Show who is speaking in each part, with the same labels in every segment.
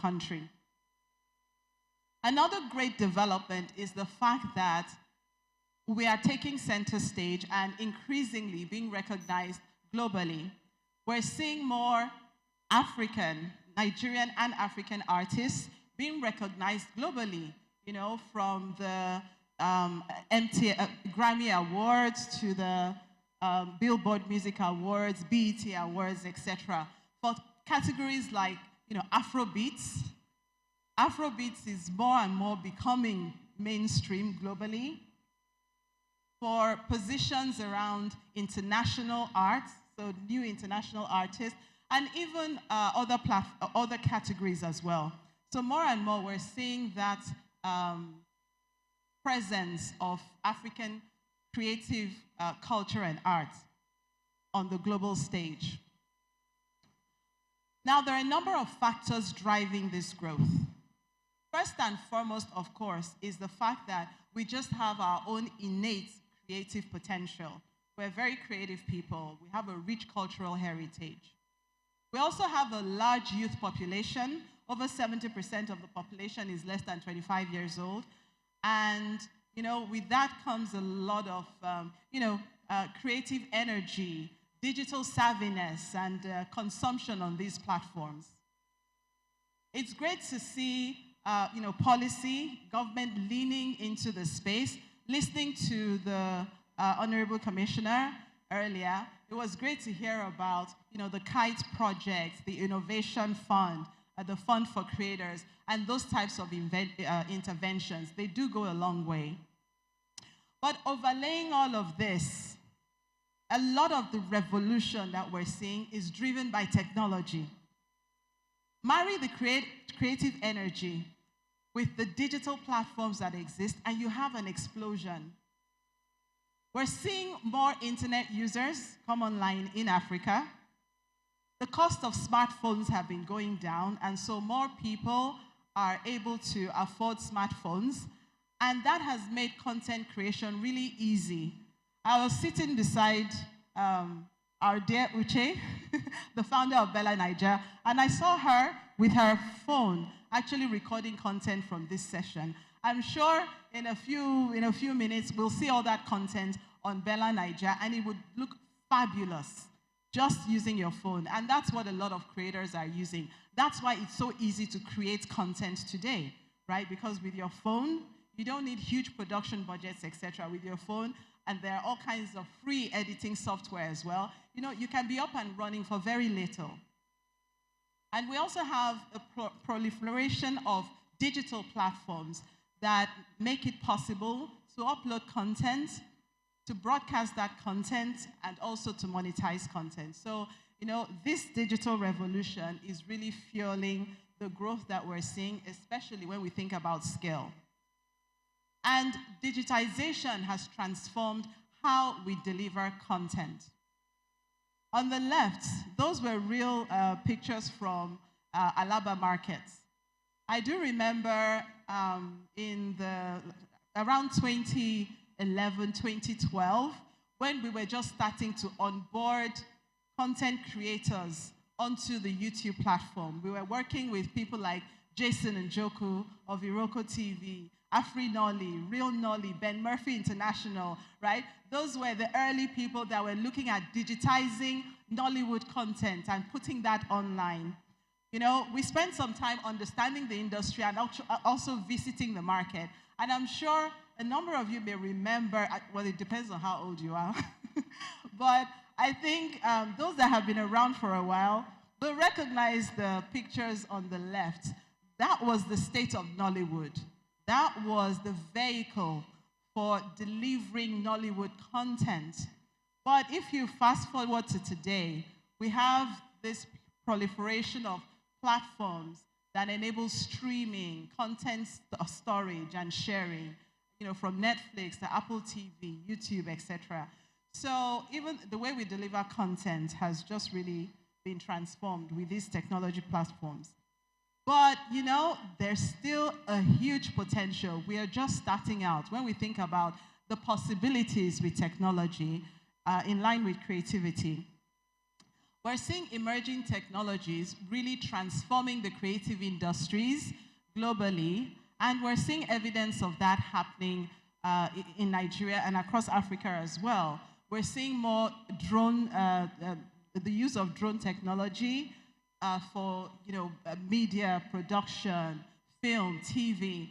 Speaker 1: country. Another great development is the fact that we are taking center stage and increasingly being recognized globally. We're seeing more African, Nigerian and African artists being recognized globally, from the Grammy Awards to the Billboard Music Awards, BET Awards, etc. For categories like, Afrobeats. Afrobeats is more and more becoming mainstream globally. For positions around international art, so new international artists, and even other categories as well. So more and more we're seeing that presence of African creative culture and art on the global stage. Now, there are a number of factors driving this growth. First and foremost, of course, is the fact that we just have our own innate creative potential. We're very creative people. We have a rich cultural heritage. We also have a large youth population. Over 70% of the population is less than 25 years old. And, with that comes a lot of, creative energy, digital savviness, and consumption on these platforms. It's great to see, policy, government leaning into the space, listening to the Honorable Commissioner earlier. It was great to hear about, the KITE project, the Innovation Fund, the Fund for Creators, and those types of interventions. They do go a long way. But overlaying all of this, a lot of the revolution that we're seeing is driven by technology. Marry the creative energy with the digital platforms that exist, and you have an explosion. We're seeing more internet users come online in Africa. The cost of smartphones have been going down, and so more people are able to afford smartphones, and that has made content creation really easy. I was sitting beside our dear Uche, the founder of Bella Niger, and I saw her with her phone actually recording content from this session. I'm sure in a few minutes we'll see all that content on Bella Niger, and it would look fabulous just using your phone. And that's what a lot of creators are using. That's why it's so easy to create content today, right? Because with your phone, you don't need huge production budgets, etc. With your phone, and there are all kinds of free editing software as well. You can be up and running for very little. And we also have a proliferation of digital platforms that make it possible to upload content, to broadcast that content, and also to monetize content. So, this digital revolution is really fueling the growth that we're seeing, especially when we think about scale. And digitization has transformed how we deliver content. On the left, those were real pictures from Alaba markets. I do remember around 2011, 2012, when we were just starting to onboard content creators onto the YouTube platform. We were working with people like Jason Njoku of Iroko TV, Afri Nolly, Real Nolly, Ben Murphy International, right? Those were the early people that were looking at digitizing Nollywood content and putting that online. We spent some time understanding the industry and also visiting the market. And I'm sure a number of you may remember, well, it depends on how old you are, but I think those that have been around for a while will recognize the pictures on the left. That was the state of Nollywood. That was the vehicle for delivering Nollywood content. But if you fast forward to today, we have this proliferation of platforms that enable streaming, content storage, and sharing, from Netflix to Apple TV, YouTube, etc. So even the way we deliver content has just really been transformed with these technology platforms. But, there's still a huge potential. We are just starting out when we think about the possibilities with technology in line with creativity. We're seeing emerging technologies really transforming the creative industries globally, and we're seeing evidence of that happening in Nigeria and across Africa as well. We're seeing more the use of drone technology for media production, film, TV.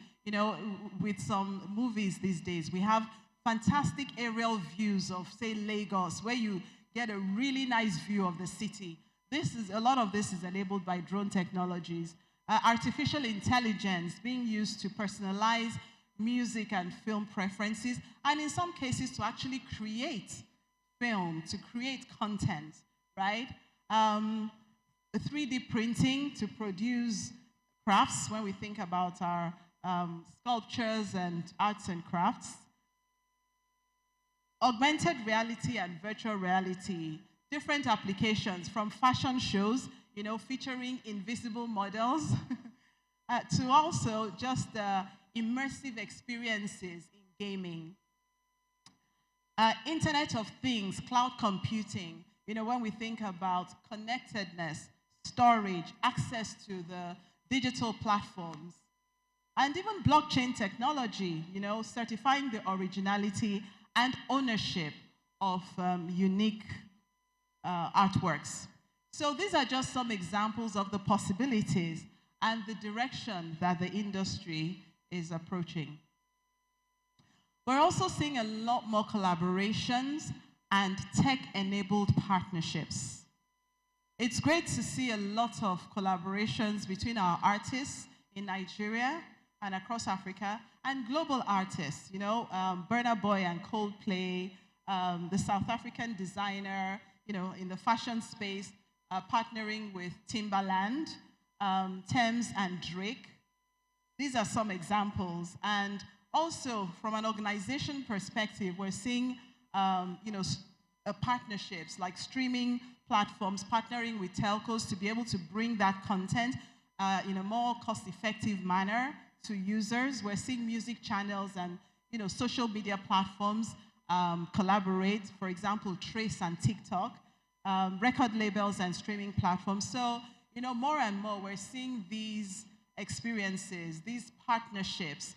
Speaker 1: With some movies these days, we have fantastic aerial views of, say, Lagos, where you get a really nice view of the city. A lot of this is enabled by drone technologies. Artificial intelligence being used to personalize music and film preferences, and in some cases to actually create film, to create content, right? 3D printing to produce crafts when we think about our sculptures and arts and crafts. Augmented reality and virtual reality, different applications from fashion shows, featuring invisible models, to also just immersive experiences in gaming. Internet of Things, cloud computing, when we think about connectedness, storage, access to the digital platforms, and even blockchain technology, certifying the originality and ownership of unique artworks. So these are just some examples of the possibilities and the direction that the industry is approaching. We're also seeing a lot more collaborations and tech-enabled partnerships. It's great to see a lot of collaborations between our artists in Nigeria and across Africa, and global artists, Burna Boy and Coldplay, the South African designer, in the fashion space, partnering with Timbaland, Thames and Drake. These are some examples. And also, from an organization perspective, we're seeing, partnerships like streaming platforms partnering with telcos to be able to bring that content in a more cost-effective manner to users. We're seeing music channels and social media platforms collaborate. For example, Trace and TikTok, record labels and streaming platforms. So more and more we're seeing these experiences, these partnerships,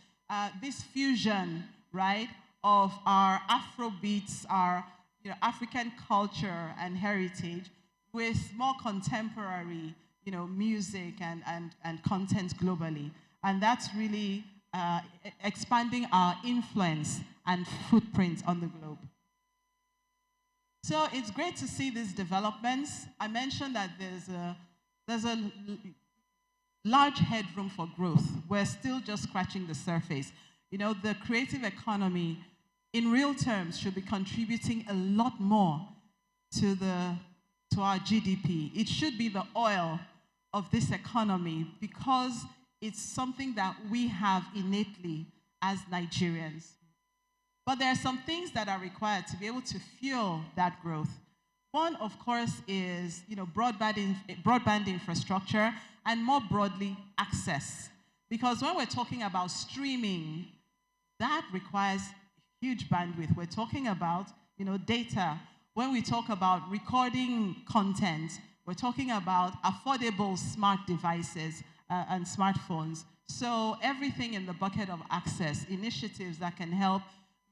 Speaker 1: this fusion, right, of our Afrobeats, our African culture and heritage with more contemporary music and content globally. And that's really expanding our influence and footprint on the globe. So it's great to see these developments. I mentioned that there's a large headroom for growth. We're still just scratching the surface. The creative economy, in real terms, should be contributing a lot more to our GDP. It should be the oil of this economy because it's something that we have innately as Nigerians. But there are some things that are required to be able to fuel that growth. One, of course, is broadband infrastructure and more broadly, access. Because when we're talking about streaming, that requires huge bandwidth. We're talking about data. When we talk about recording content, we're talking about affordable smart devices and smartphones. So everything in the bucket of access, initiatives that can help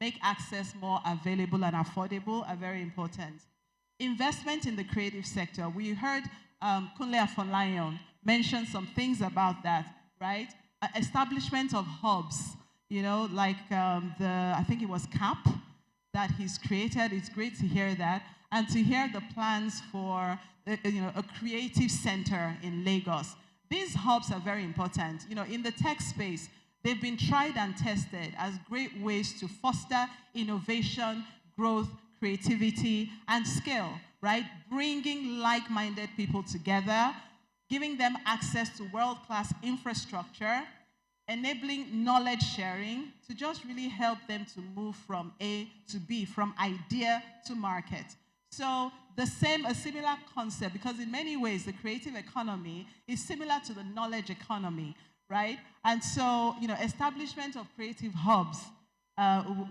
Speaker 1: make access more available and affordable are very important. Investment in the creative sector. We heard Kunle Afolayan mention some things about that, right? Establishment of hubs, like I think it was CAP that he's created. It's great to hear that. And to hear the plans for a creative center in Lagos. These hubs are very important. In the tech space, they've been tried and tested as great ways to foster innovation, growth, creativity, and skill, right? Bringing like-minded people together, giving them access to world-class infrastructure, enabling knowledge sharing to just really help them to move from A to B, from idea to market. So a similar concept, because in many ways the creative economy is similar to the knowledge economy, right? And so, establishment of creative hubs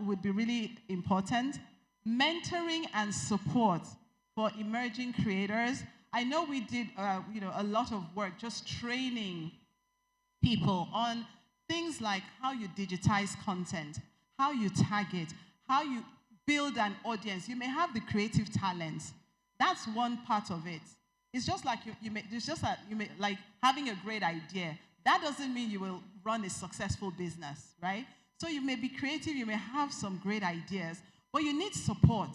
Speaker 1: would be really important. Mentoring and support for emerging creators I know we did, a lot of work just training people on things like how you digitize content, how you target, how you build an audience. You may have the creative talents. That's one part of it. It's just like like having a great idea. That doesn't mean you will run a successful business, right? So you may be creative, you may have some great ideas, but you need support.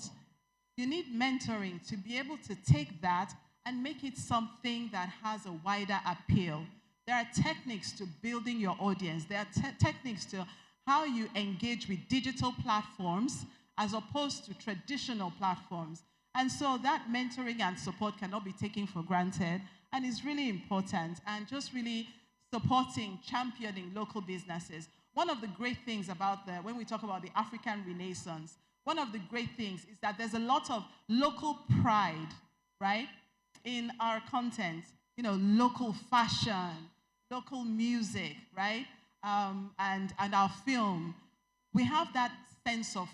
Speaker 1: You need mentoring to be able to take that and make it something that has a wider appeal. There are techniques to building your audience. There are techniques to how you engage with digital platforms as opposed to traditional platforms. And so that mentoring and support cannot be taken for granted and is really important, and just really supporting, championing local businesses. One of the great things about when we talk about the African Renaissance, one of the great things is that there's a lot of local pride, right, in our content. Local fashion, local music, right, and our film. We have that sense of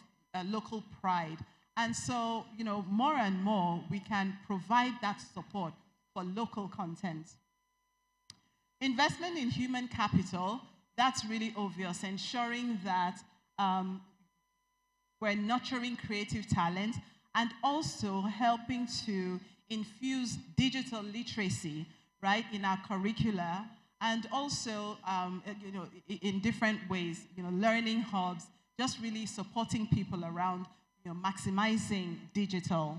Speaker 1: local pride. And so, more and more, we can provide that support for local content. Investment in human capital, that's really obvious, ensuring that we're nurturing creative talent and also helping to infuse digital literacy, right, in our curricula, and also, in different ways, learning hubs, just really supporting people around, maximizing digital.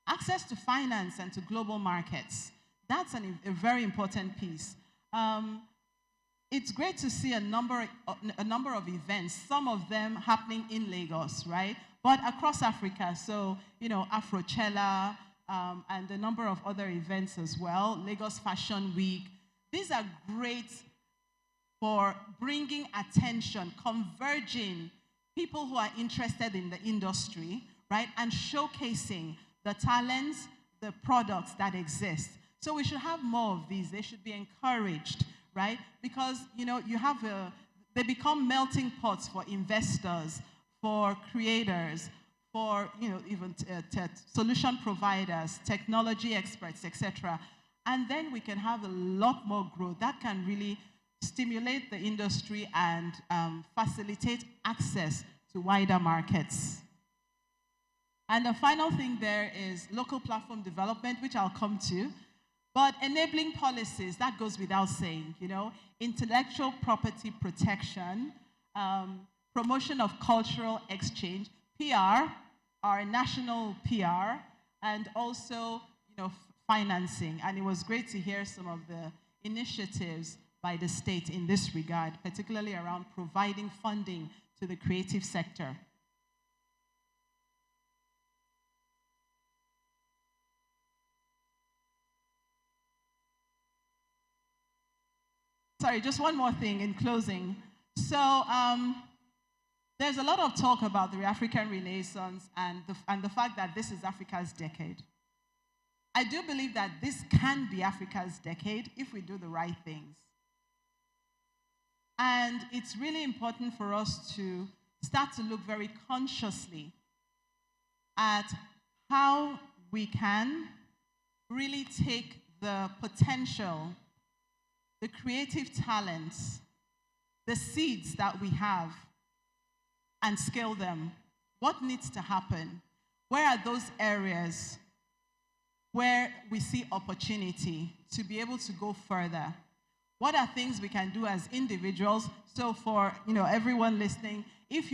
Speaker 1: Access to finance and to global markets. That's a very important piece. It's great to see a number of events, some of them happening in Lagos, right? But across Africa, so, Afrochella, and a number of other events as well, Lagos Fashion Week. These are great for bringing attention, converging people who are interested in the industry, right, and showcasing the talents, the products that exist. So we should have more of these. They should be encouraged, right? Because, they become melting pots for investors, for creators, for, even solution providers, technology experts, etc. And then we can have a lot more growth. That can really stimulate the industry and facilitate access to wider markets. And the final thing there is local platform development, which I'll come to. But enabling policies, that goes without saying, intellectual property protection, promotion of cultural exchange, PR, our national PR, and also, financing. And it was great to hear some of the initiatives by the state in this regard, particularly around providing funding to the creative sector. Sorry, just one more thing in closing. So there's a lot of talk about the African Renaissance and the fact that this is Africa's decade. I do believe that this can be Africa's decade if we do the right things. And it's really important for us to start to look very consciously at how we can really take the potential, the creative talents, the seeds that we have, and scale them. What needs to happen? Where are those areas where we see opportunity to be able to go further? What are things we can do as individuals? So for everyone listening, if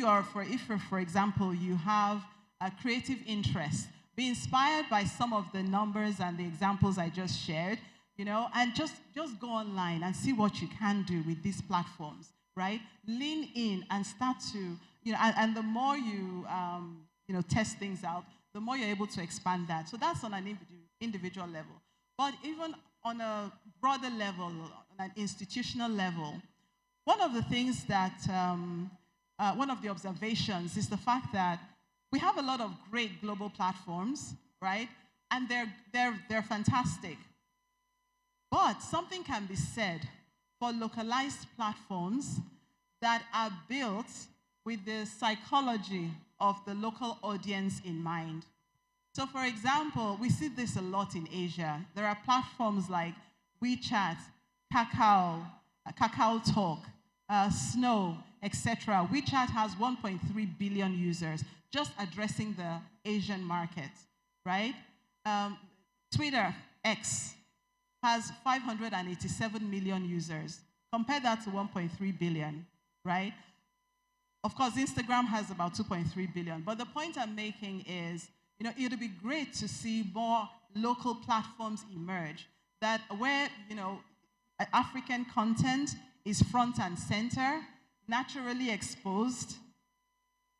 Speaker 1: for example, you have a creative interest, be inspired by some of the numbers and the examples I just shared, and just go online and see what you can do with these platforms, right? Lean in and start to, and the more you, test things out, the more you're able to expand that. So that's on an individual level. But even on a broader level, on an institutional level, one of the things that, one of the observations is the fact that we have a lot of great global platforms, right? And they're fantastic. But something can be said for localized platforms that are built with the psychology of the local audience in mind. So for example, we see this a lot in Asia. There are platforms like WeChat, Kakao Talk, Snow, etc. WeChat has 1.3 billion users, just addressing the Asian market, right? Twitter, X, has 587 million users. Compare that to 1.3 billion, right? Of course, Instagram has about 2.3 billion. But the point I'm making is, it would be great to see more local platforms emerge that where, African content is front and center, naturally exposed,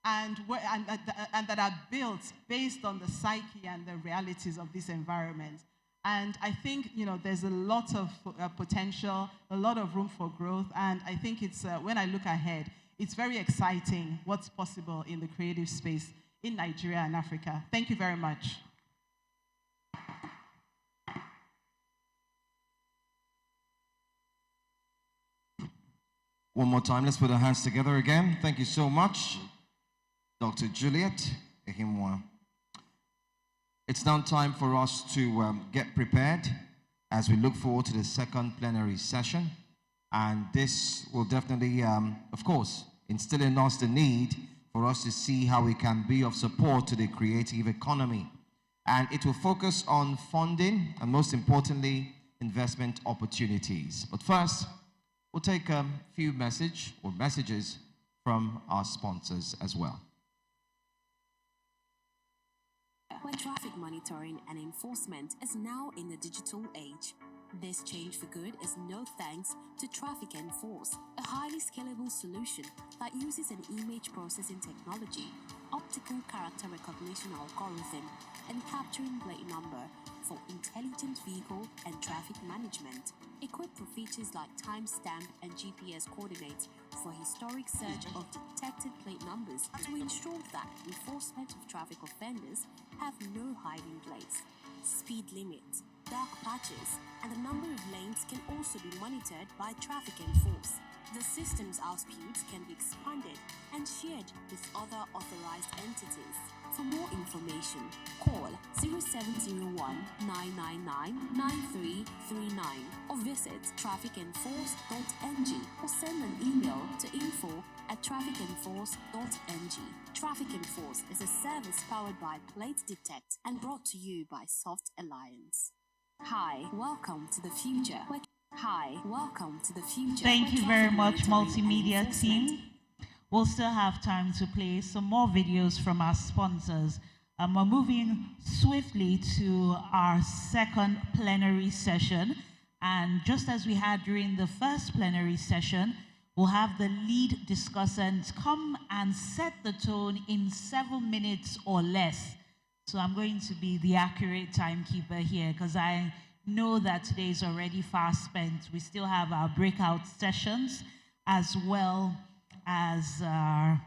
Speaker 1: and that are built based on the psyche and the realities of this environment. And I think, there's a lot of potential, a lot of room for growth, and I think it's, when I look ahead, it's very exciting what's possible in the creative space in Nigeria and Africa. Thank you very much.
Speaker 2: One more time, let's put our hands together again. Thank you so much, Dr. Juliet Ehimwa. It's now time for us to get prepared as we look forward to the second plenary session. And this will definitely, of course, instill in us the need for us to see how we can be of support to the creative economy. And it will focus on funding and, most importantly, investment opportunities. But first, we'll take a few messages from our sponsors as well.
Speaker 3: Where traffic monitoring and enforcement is now in the digital age. This change for good is no thanks to Traffic Enforce, a highly scalable solution that uses an image processing technology, optical character recognition algorithm, and capturing plate number for intelligent vehicle and traffic management. Equipped with features like timestamp and GPS coordinates for historic search of detected plate numbers to ensure that enforcement of traffic offenders have no hiding place. Speed limits, dark patches, and the number of lanes can also be monitored by Traffic Enforce. The system's outputs can be expanded and shared with other authorized entities. For more information, call 0701 999 9339 or visit trafficenforce.ng or send an email to info@trafficenforce.ng. Traffic Enforce is a service powered by Plate Detect and brought to you by Soft Alliance. Hi, welcome to the future. Hi, welcome to the future.
Speaker 4: Thank you very much, multimedia team. We'll still have time to play some more videos from our sponsors. We're moving swiftly to our second plenary session. And just as we had during the first plenary session, we'll have the lead discussants come and set the tone in 7 minutes or less. So I'm going to be the accurate timekeeper here because I know that today is already fast spent. We still have our breakout sessions as well as, I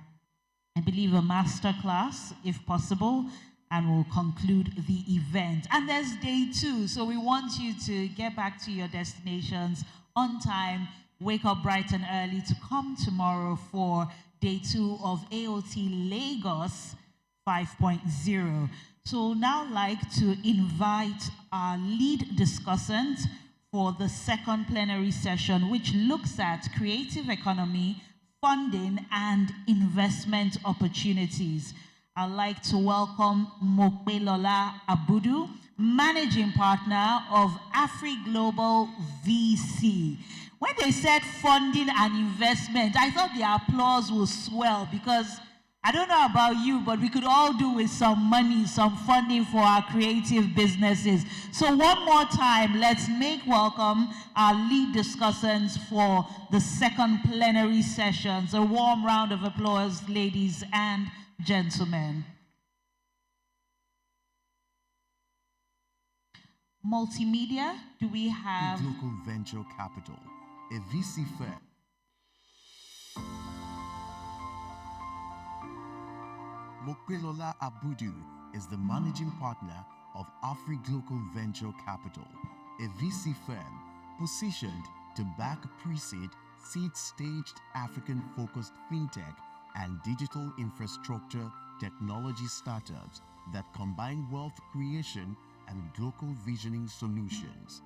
Speaker 4: believe, a master class, if possible, and we'll conclude the event. And there's day 2, so we want you to get back to your destinations on time, wake up bright and early to come tomorrow for day 2 of Aot Lagos 5.0. So now like to invite our lead discussant for the second plenary session, which looks at creative economy, funding, and investment opportunities. I'd like to welcome Mopelola Abudu, Managing Partner of AfriGlobal VC. When they said funding and investment, I thought the applause would swell because I don't know about you, but we could all do with some money, some funding for our creative businesses. So one more time, let's make welcome our lead discussants for the second plenary sessions. A warm round of applause, ladies and gentlemen. Multimedia, do we have...
Speaker 5: Local Venture Capital, a VC firm. Mopelola Abudu is the managing partner of AfriGlobal Venture Capital, a VC firm positioned to back pre-seed, seed-staged African-focused fintech and digital infrastructure technology startups that combine wealth creation and local visioning solutions.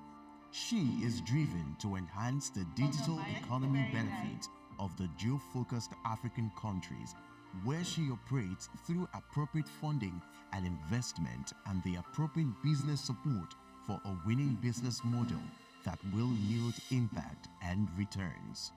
Speaker 5: She is driven to enhance the digital economy benefits of the geo-focused African countries, where she operates through appropriate funding and investment and the appropriate business support for a winning business model that will yield impact and returns.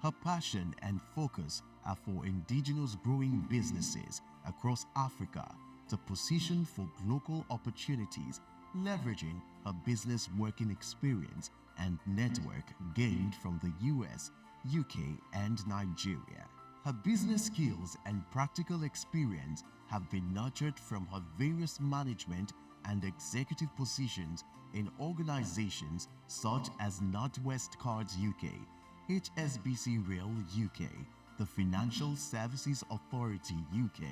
Speaker 5: Her passion and focus are for indigenous growing businesses across Africa to position for local opportunities, leveraging her business working experience and network gained from the US, UK, and Nigeria. Her business skills and practical experience have been nurtured from her various management and executive positions in organizations such as NatWest Cards UK, HSBC Rail UK, the Financial Services Authority UK,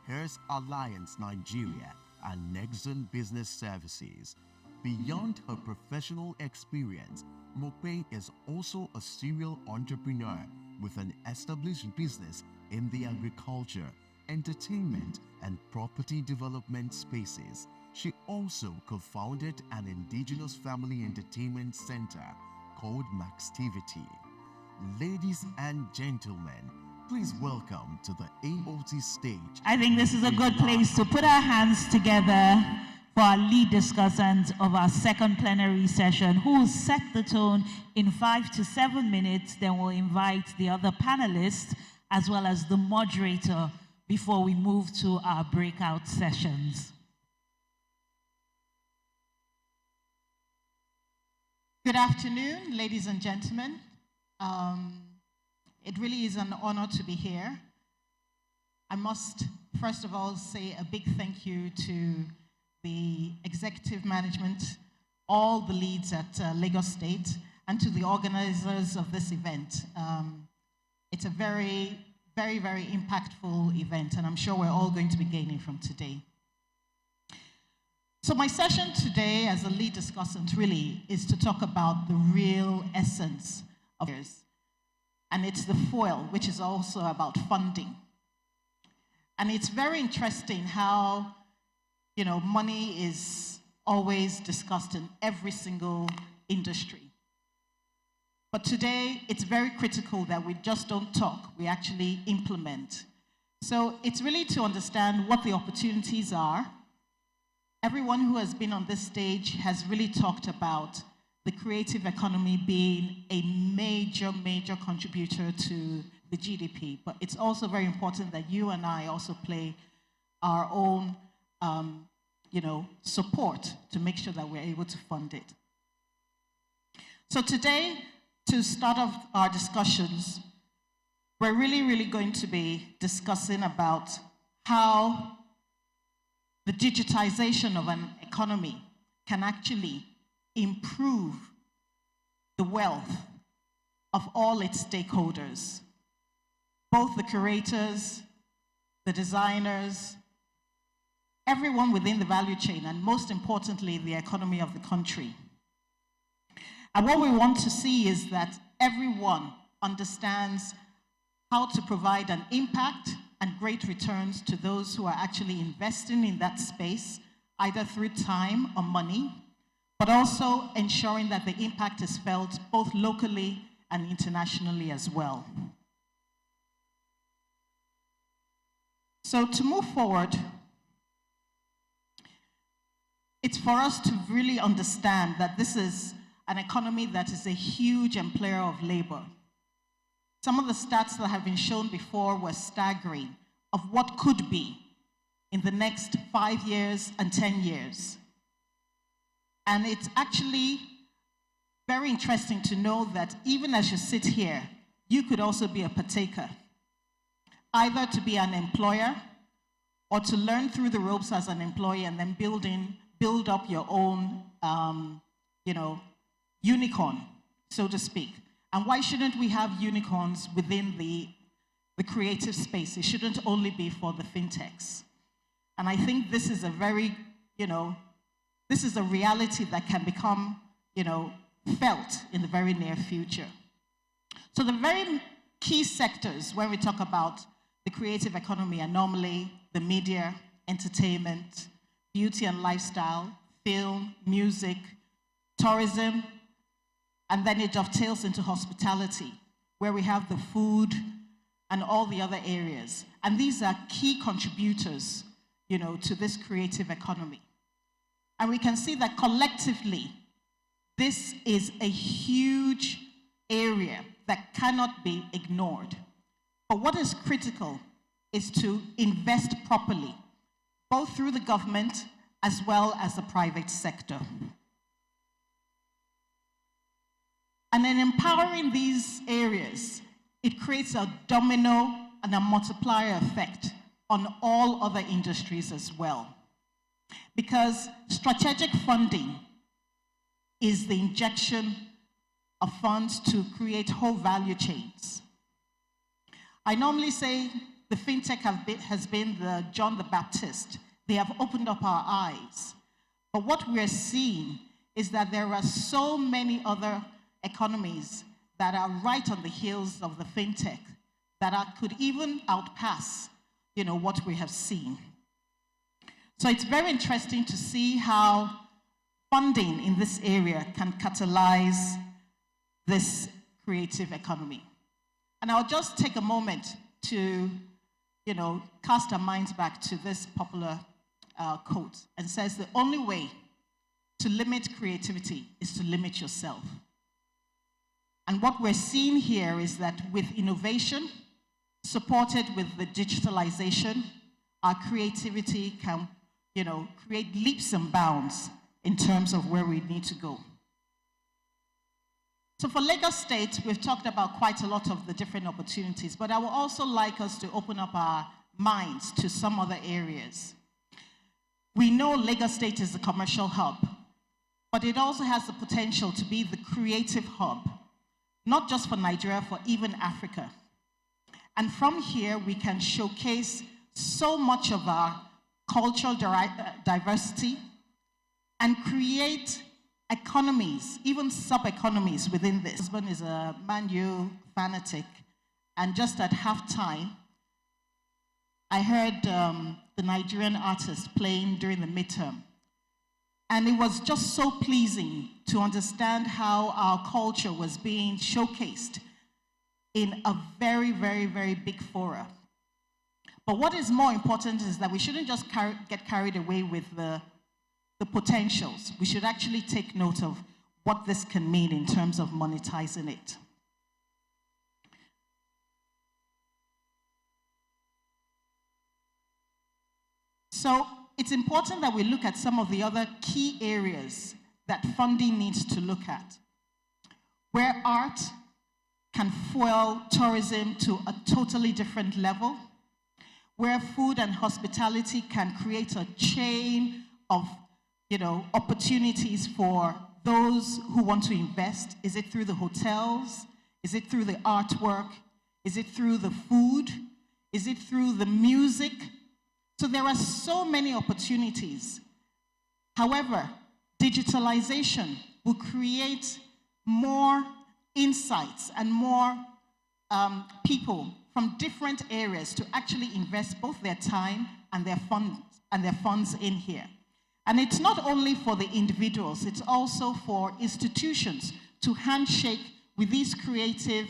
Speaker 5: Heirs Alliance Nigeria, and Nexon Business Services. Beyond her professional experience, Mope is also a serial entrepreneur with an established business in the agriculture, entertainment, and property development spaces. She also co-founded an indigenous family entertainment center called Maxtivity. Ladies and gentlemen, please welcome to the AOT stage.
Speaker 4: I think this is a good place to put our hands together for our lead discussant of our second plenary session, who will set the tone in 5 to 7 minutes. Then we'll invite the other panelists as well as the moderator before we move to our breakout sessions.
Speaker 1: Good afternoon, ladies and gentlemen. It really is an honor to be here. I must, first of all, say a big thank you to the executive management, all the leads at Lagos State, and to the organizers of this event. It's a very, very, very impactful event, and I'm sure we're all going to be gaining from today. So my session today as a lead discussant really is to talk about the real essence of this. And it's the foil, which is also about funding. And it's very interesting how, money is always discussed in every single industry. But today, it's very critical that we just don't talk, we actually implement. So it's really to understand what the opportunities are. Everyone who has been on this stage has really talked about the creative economy being a major, major contributor to the GDP. But it's also very important that you and I also play our own, support to make sure that we're able to fund it. So today, to start off our discussions, we're really, really going to be discussing about how the digitization of an economy can actually improve the wealth of all its stakeholders, both the curators, the designers, everyone within the value chain, and most importantly, the economy of the country. And what we want to see is that everyone understands how to provide an impact and great returns to those who are actually investing in that space, either through time or money, but also ensuring that the impact is felt both locally and internationally as well. So to move forward, it's for us to really understand that this is an economy that is a huge employer of labor. Some of the stats that have been shown before were staggering of what could be in the next 5 years and 10 years. And it's actually very interesting to know that even as you sit here, you could also be a partaker, either to be an employer or to learn through the ropes as an employee and then build up your own, unicorn, so to speak. And why shouldn't we have unicorns within the creative space? It shouldn't only be for the fintechs. And I think this is a very, this is a reality that can become, felt in the very near future. So the very key sectors when we talk about the creative economy are normally the media, entertainment, beauty and lifestyle, film, music, tourism, and then it dovetails into hospitality, where we have the food and all the other areas. And these are key contributors, to this creative economy. And we can see that collectively, this is a huge area that cannot be ignored. But what is critical is to invest properly, both through the government as well as the private sector. And in empowering these areas, it creates a domino and a multiplier effect on all other industries as well. Because strategic funding is the injection of funds to create whole value chains. I normally say the fintech has been the John the Baptist. They have opened up our eyes. But what we're seeing is that there are so many other economies that are right on the heels of the fintech that could even outpass, what we have seen. So it's very interesting to see how funding in this area can catalyze this creative economy. And I'll just take a moment to, cast our minds back to this popular quote, and says the only way to limit creativity is to limit yourself. And what we're seeing here is that with innovation, supported with the digitalization, our creativity can, create leaps and bounds in terms of where we need to go. So for Lagos State, we've talked about quite a lot of the different opportunities, but I would also like us to open up our minds to some other areas. We know Lagos State is the commercial hub, but it also has the potential to be the creative hub, not just for Nigeria, for even Africa. And from here, we can showcase so much of our cultural diversity and create economies, even sub-economies within this. My husband is a Man U fanatic, and just at halftime, I heard the Nigerian artist playing during the midterm. And it was just so pleasing to understand how our culture was being showcased in a very, very, very big fora. But what is more important is that we shouldn't just get carried away with the potentials. We should actually take note of what this can mean in terms of monetizing it. So it's important that we look at some of the other key areas that funding needs to look at, where art can fuel tourism to a totally different level, where food and hospitality can create a chain of opportunities for those who want to invest. Is it through the hotels? Is it through the artwork? Is it through the food? Is it through the music? So there are so many opportunities. However, digitalization will create more insights and more people from different areas to actually invest both their time and their funds in here. And it's not only for the individuals, it's also for institutions to handshake with these creative,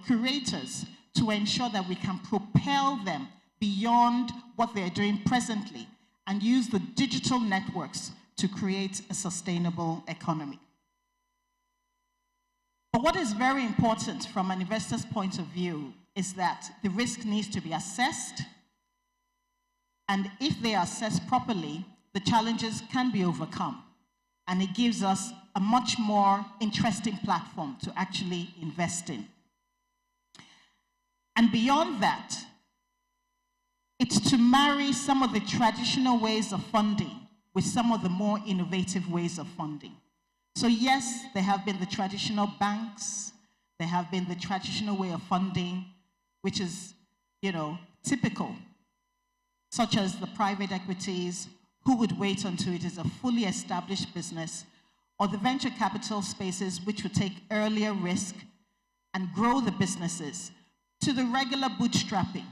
Speaker 1: curators to ensure that we can propel them beyond what they're doing presently and use the digital networks to create a sustainable economy. But what is very important from an investor's point of view is that the risk needs to be assessed, and if they are assessed properly, the challenges can be overcome, and it gives us a much more interesting platform to actually invest in. And beyond that, it's to marry some of the traditional ways of funding with some of the more innovative ways of funding. So yes, there have been the traditional banks, there have been the traditional way of funding, which is, typical, such as the private equities, who would wait until it is a fully established business, or the venture capital spaces, which would take earlier risk and grow the businesses, to the regular bootstrapping.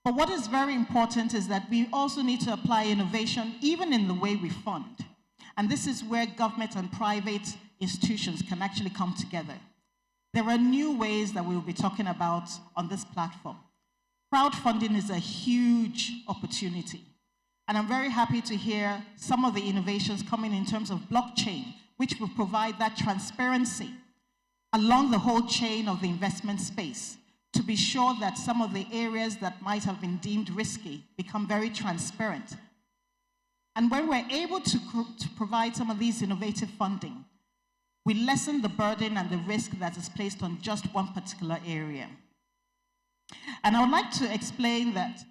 Speaker 1: But what is very important is that we also need to apply innovation even in the way we fund. And this is where government and private institutions can actually come together. There are new ways that we will be talking about on this platform. Crowdfunding is a huge opportunity. And I'm very happy to hear some of the innovations coming in terms of blockchain, which will provide that transparency along the whole chain of the investment space to be sure that some of the areas that might have been deemed risky become very transparent. And when we're able to provide some of these innovative funding, we lessen the burden and the risk that is placed on just one particular area. And I would like to explain that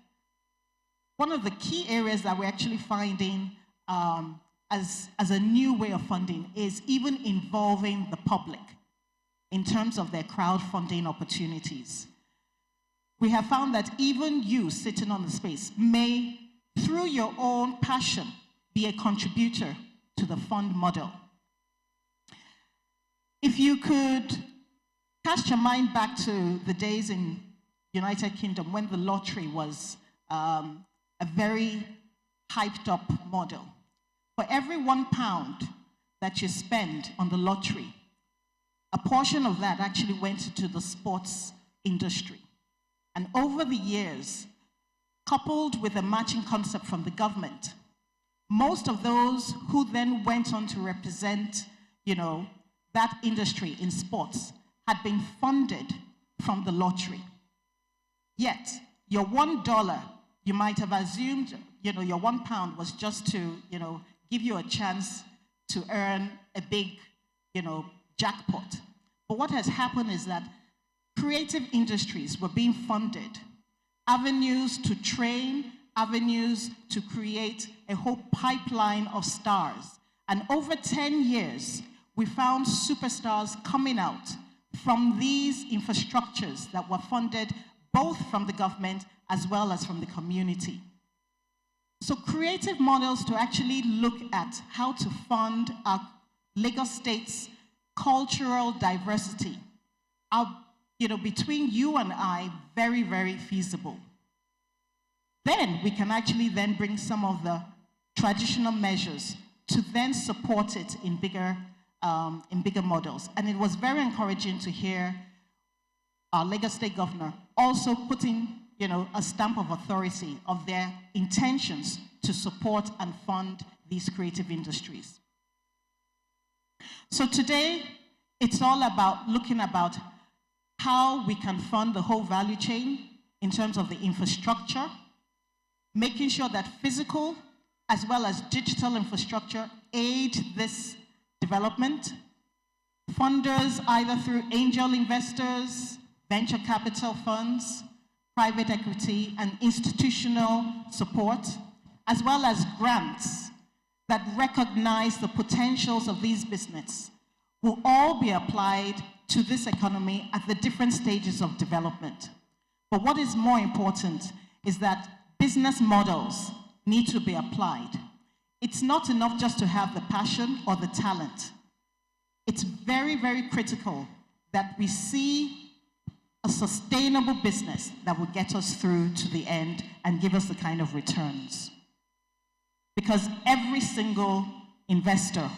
Speaker 1: one of the key areas that we're actually finding as a new way of funding is even involving the public in terms of their crowdfunding opportunities. We have found that even you sitting on the space may, through your own passion, be a contributor to the fund model. If you could cast your mind back to the days in United Kingdom when the lottery was a very hyped up model. For every £1 that you spend on the lottery, a portion of that actually went into the sports industry. And over the years, coupled with a matching concept from the government, most of those who then went on to represent, that industry in sports had been funded from the lottery. Yet, your $1, you might have assumed, your £1 was just to, give you a chance to earn a big, jackpot. But what has happened is that creative industries were being funded, avenues to train, avenues to create a whole pipeline of stars. And over 10 years, we found superstars coming out from these infrastructures that were funded both from the government as well as from the community. So creative models to actually look at how to fund our Lagos State's cultural diversity are, between you and I, very, very feasible. Then we can actually then bring some of the traditional measures to then support it in bigger models. And it was very encouraging to hear our Lagos State Governor also putting, a stamp of authority of their intentions to support and fund these creative industries. So today, it's all about looking about how we can fund the whole value chain in terms of the infrastructure, making sure that physical as well as digital infrastructure aid this development. Funders, either through angel investors, venture capital funds, private equity, and institutional support, as well as grants that recognize the potentials of these businesses, will all be applied to this economy at the different stages of development. But what is more important is that business models need to be applied. It's not enough just to have the passion or the talent. It's very, very critical that we see a sustainable business that will get us through to the end and give us the kind of returns. Because every single investor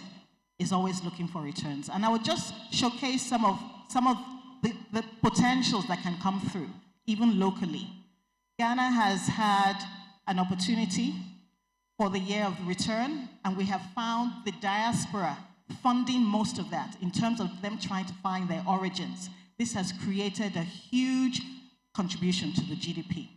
Speaker 1: is always looking for returns. And I would just showcase some of the potentials that can come through, even locally. Ghana has had an opportunity for the year of the return, and we have found the diaspora funding most of that in terms of them trying to find their origins. This has created a huge contribution to the GDP.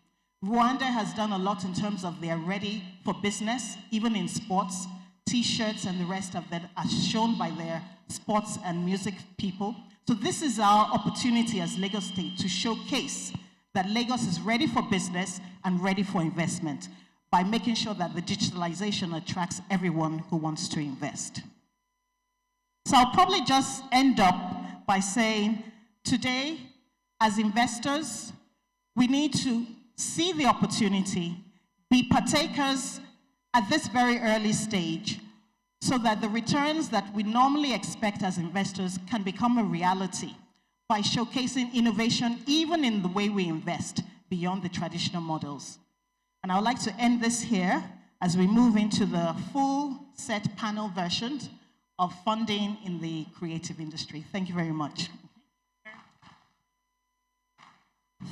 Speaker 1: Rwanda has done a lot in terms of their ready for business, even in sports. T-shirts and the rest of that are shown by their sports and music people. So this is our opportunity as Lagos State to showcase that Lagos is ready for business and ready for investment by making sure that the digitalization attracts everyone who wants to invest. So I'll probably just end up by saying, today, as investors, we need to see the opportunity, be partakers at this very early stage, so that the returns that we normally expect as investors can become a reality by showcasing innovation even in the way we invest, beyond the traditional models. And I would like to end this here as we move into the full set panel version of funding in the creative industry. Thank you very much.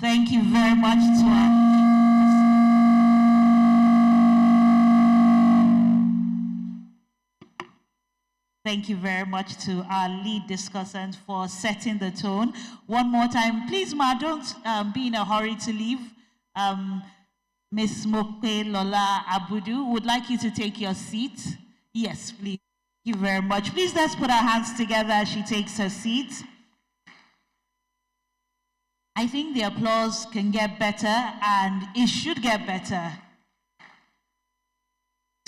Speaker 4: Thank you very much to Thank you very much to our lead discussant for setting the tone. One more time, please, Ma, don't be in a hurry to leave. Ms. Mokpe Lola Abudu would like you to take your seat. Yes, please. Thank you very much. Please, let's put our hands together as she takes her seat. I think the applause can get better, and it should get better.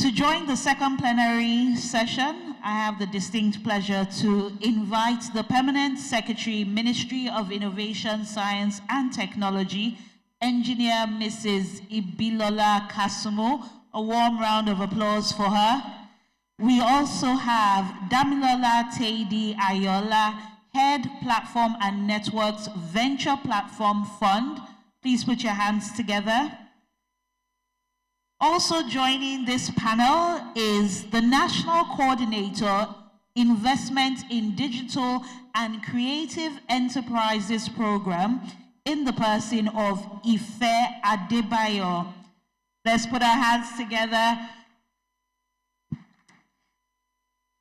Speaker 4: To join the second plenary session, I have the distinct pleasure to invite the Permanent Secretary, Ministry of Innovation, Science and Technology, Engineer Mrs. Ibilola Kasumo. A warm round of applause for her. We also have Damilola Teidi Ayola, Head Platform and Networks Venture Platform Fund. Please put your hands together. Also joining this panel is the National Coordinator, Investment in Digital and Creative Enterprises Program, in the person of Ife Adebayo. Let's put our hands together.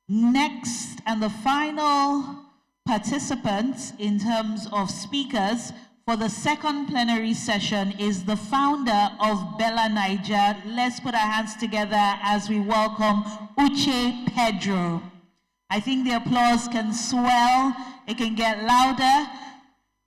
Speaker 4: Next, and the final participant in terms of speakers for the second plenary session is the founder of Bella Niger. Let's put our hands together as we welcome Uche Pedro. I think the applause can swell, it can get louder.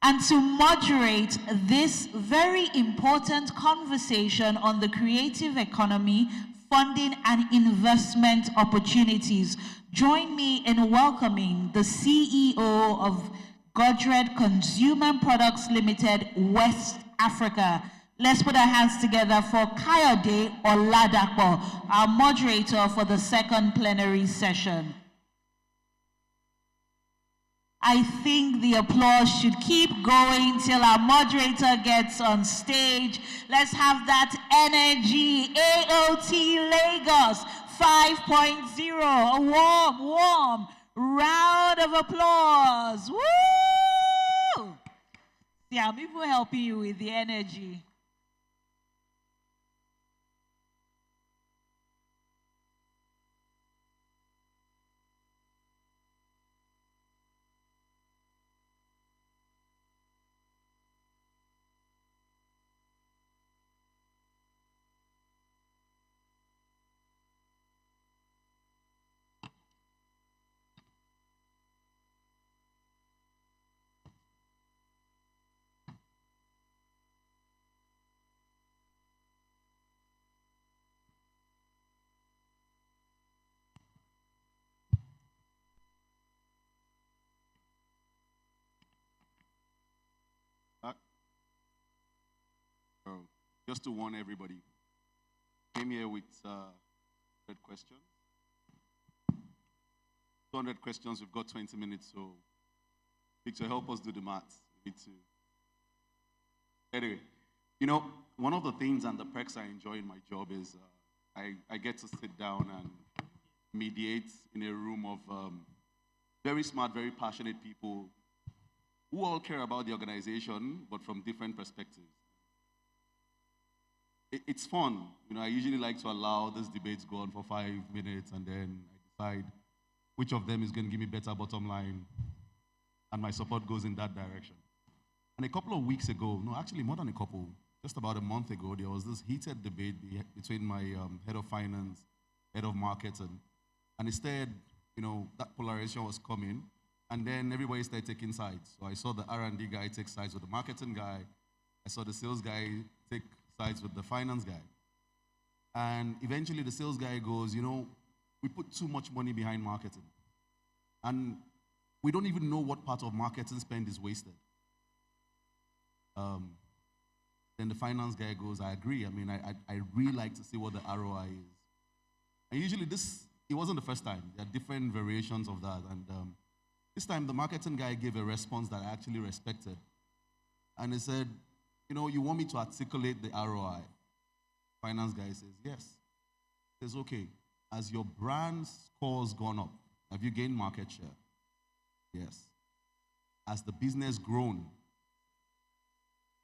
Speaker 4: And to moderate this very important conversation on the creative economy, funding and investment opportunities, join me in welcoming the CEO of Godred Consumer Products Limited, West Africa. Let's put our hands together for Kayode Oladapo, our moderator for the second plenary session. I think the applause should keep going till our moderator gets on stage. Let's have that energy. Aot Lagos 5.0. A warm round of applause. Woo! Yeah, I'm even helping you with the energy.
Speaker 6: Just to warn everybody, came here with 100 questions. 200 questions, we've got 20 minutes, so Victor, help us do the maths. Anyway, you know, one of the things and the perks I enjoy in my job is I get to sit down and mediate in a room of very smart, very passionate people who all care about the organization, but from different perspectives. It's fun. You know, I usually like to allow these debates go on for 5 minutes, and then I decide which of them is going to give me better bottom line, and my support goes in that direction. And a couple of weeks ago, no, actually more than a couple, just about a month ago, there was this heated debate between my head of finance, head of marketing, and instead, you know, that polarization was coming, and then everybody started taking sides. So I saw the R&D guy take sides with the marketing guy. I saw the sales guy take sides with the finance guy. And eventually the sales guy goes, you know, we put too much money behind marketing. And we don't even know what part of marketing spend is wasted. Then the finance guy goes, I agree. I mean, I really like to see what the ROI is. And usually it wasn't the first time. There are different variations of that. And this time the marketing guy gave a response that I actually respected. And he said, you want me to articulate the ROI. Finance guy says, yes. Says, okay, as your brand scores gone up, have you gained market share? Yes. Has the business grown?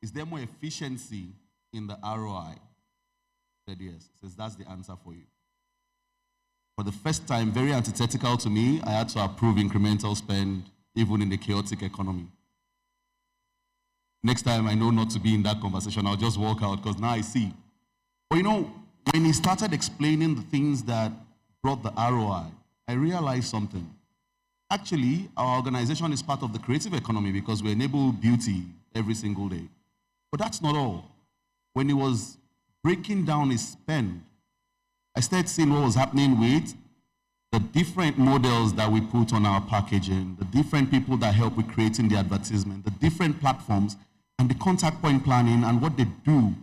Speaker 6: Is there more efficiency in the ROI? Said yes. Says that's the answer for you. For the first time, very antithetical to me, I had to approve incremental spend even in the chaotic economy. Next time I know not to be in that conversation, I'll just walk out because now I see. But when he started explaining the things that brought the ROI, I realized something. Actually, our organization is part of the creative economy because we enable beauty every single day. But that's not all. When he was breaking down his spend, I started seeing what was happening with the different models that we put on our packaging, the different people that help with creating the advertisement, the different platforms, and the contact point planning and what they do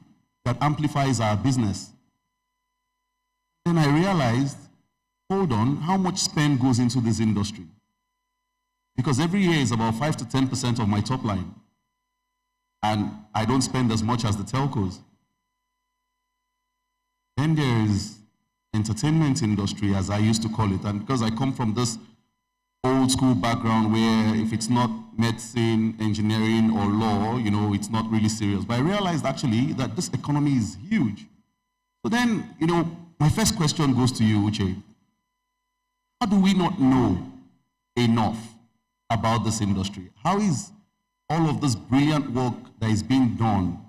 Speaker 6: that amplifies our business. Then I realized, hold on, how much spend goes into this industry? Because every year is about 5 to 10% of my top line. And I don't spend as much as the telcos. Then there is entertainment industry, as I used to call it. And because I come from this old school background where if it's not medicine, engineering, or law, it's not really serious. But I realized actually that this economy is huge. So then, my first question goes to you, Uche. How do we not know enough about this industry? How is all of this brilliant work that is being done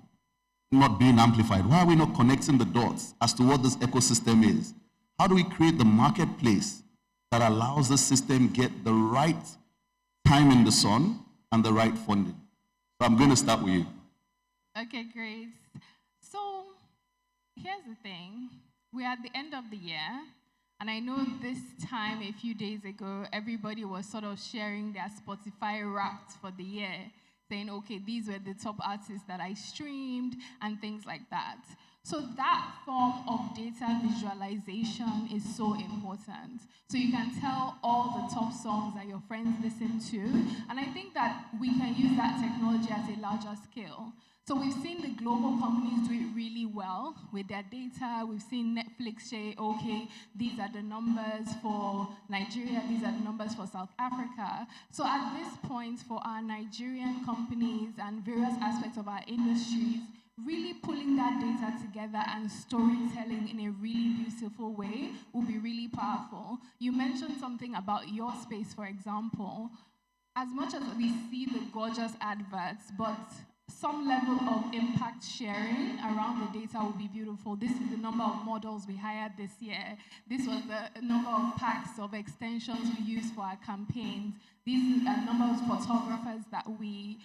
Speaker 6: not being amplified? Why are we not connecting the dots as to what this ecosystem is? How do we create the marketplace that allows the system get the right time in the sun and the right funding? So I'm going to start with you.
Speaker 7: Okay, great. So here's the thing. We're at the end of the year, and I know this time a few days ago, everybody was sort of sharing their Spotify Wrapped for the year, saying, okay, these were the top artists that I streamed and things like that. So that form of data visualization is so important. So you can tell all the top songs that your friends listen to, and I think that we can use that technology at a larger scale. So we've seen the global companies do it really well with their data. We've seen Netflix say, okay, these are the numbers for Nigeria, these are the numbers for South Africa. So at this point, for our Nigerian companies and various aspects of our industries, really pulling that data together and storytelling in a really beautiful way will be really powerful. You mentioned something about your space, for example. As much as we see the gorgeous adverts, but some level of impact sharing around the data will be beautiful. This is the number of models we hired this year. This was the number of packs of extensions we used for our campaigns. These are the number of photographers that we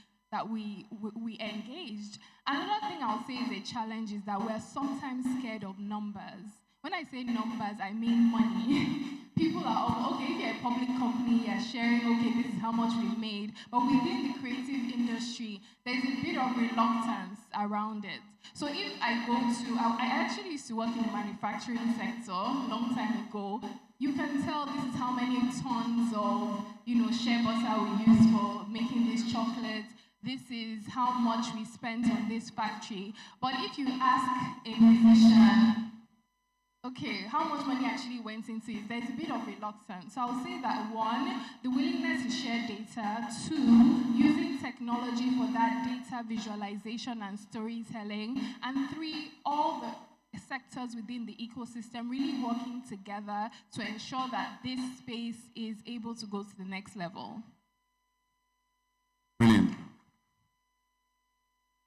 Speaker 7: engaged. Another thing I'll say is a challenge is that we're sometimes scared of numbers. When I say numbers, I mean money. People are, okay, if you're a public company, you're sharing, okay, this is how much we made. But within the creative industry, there's a bit of reluctance around it. So if I go to, I actually used to work in the manufacturing sector a long time ago. You can tell this is how many tons of, shea butter we use for making this chocolate. This is how much we spent on this factory. But if you ask a musician, okay, how much money actually went into it? There's a bit of reluctance. So I'll say that 1, the willingness to share data. 2, using technology for that data visualization and storytelling. And 3, all the sectors within the ecosystem really working together to ensure that this space is able to go to the next level.
Speaker 6: Brilliant.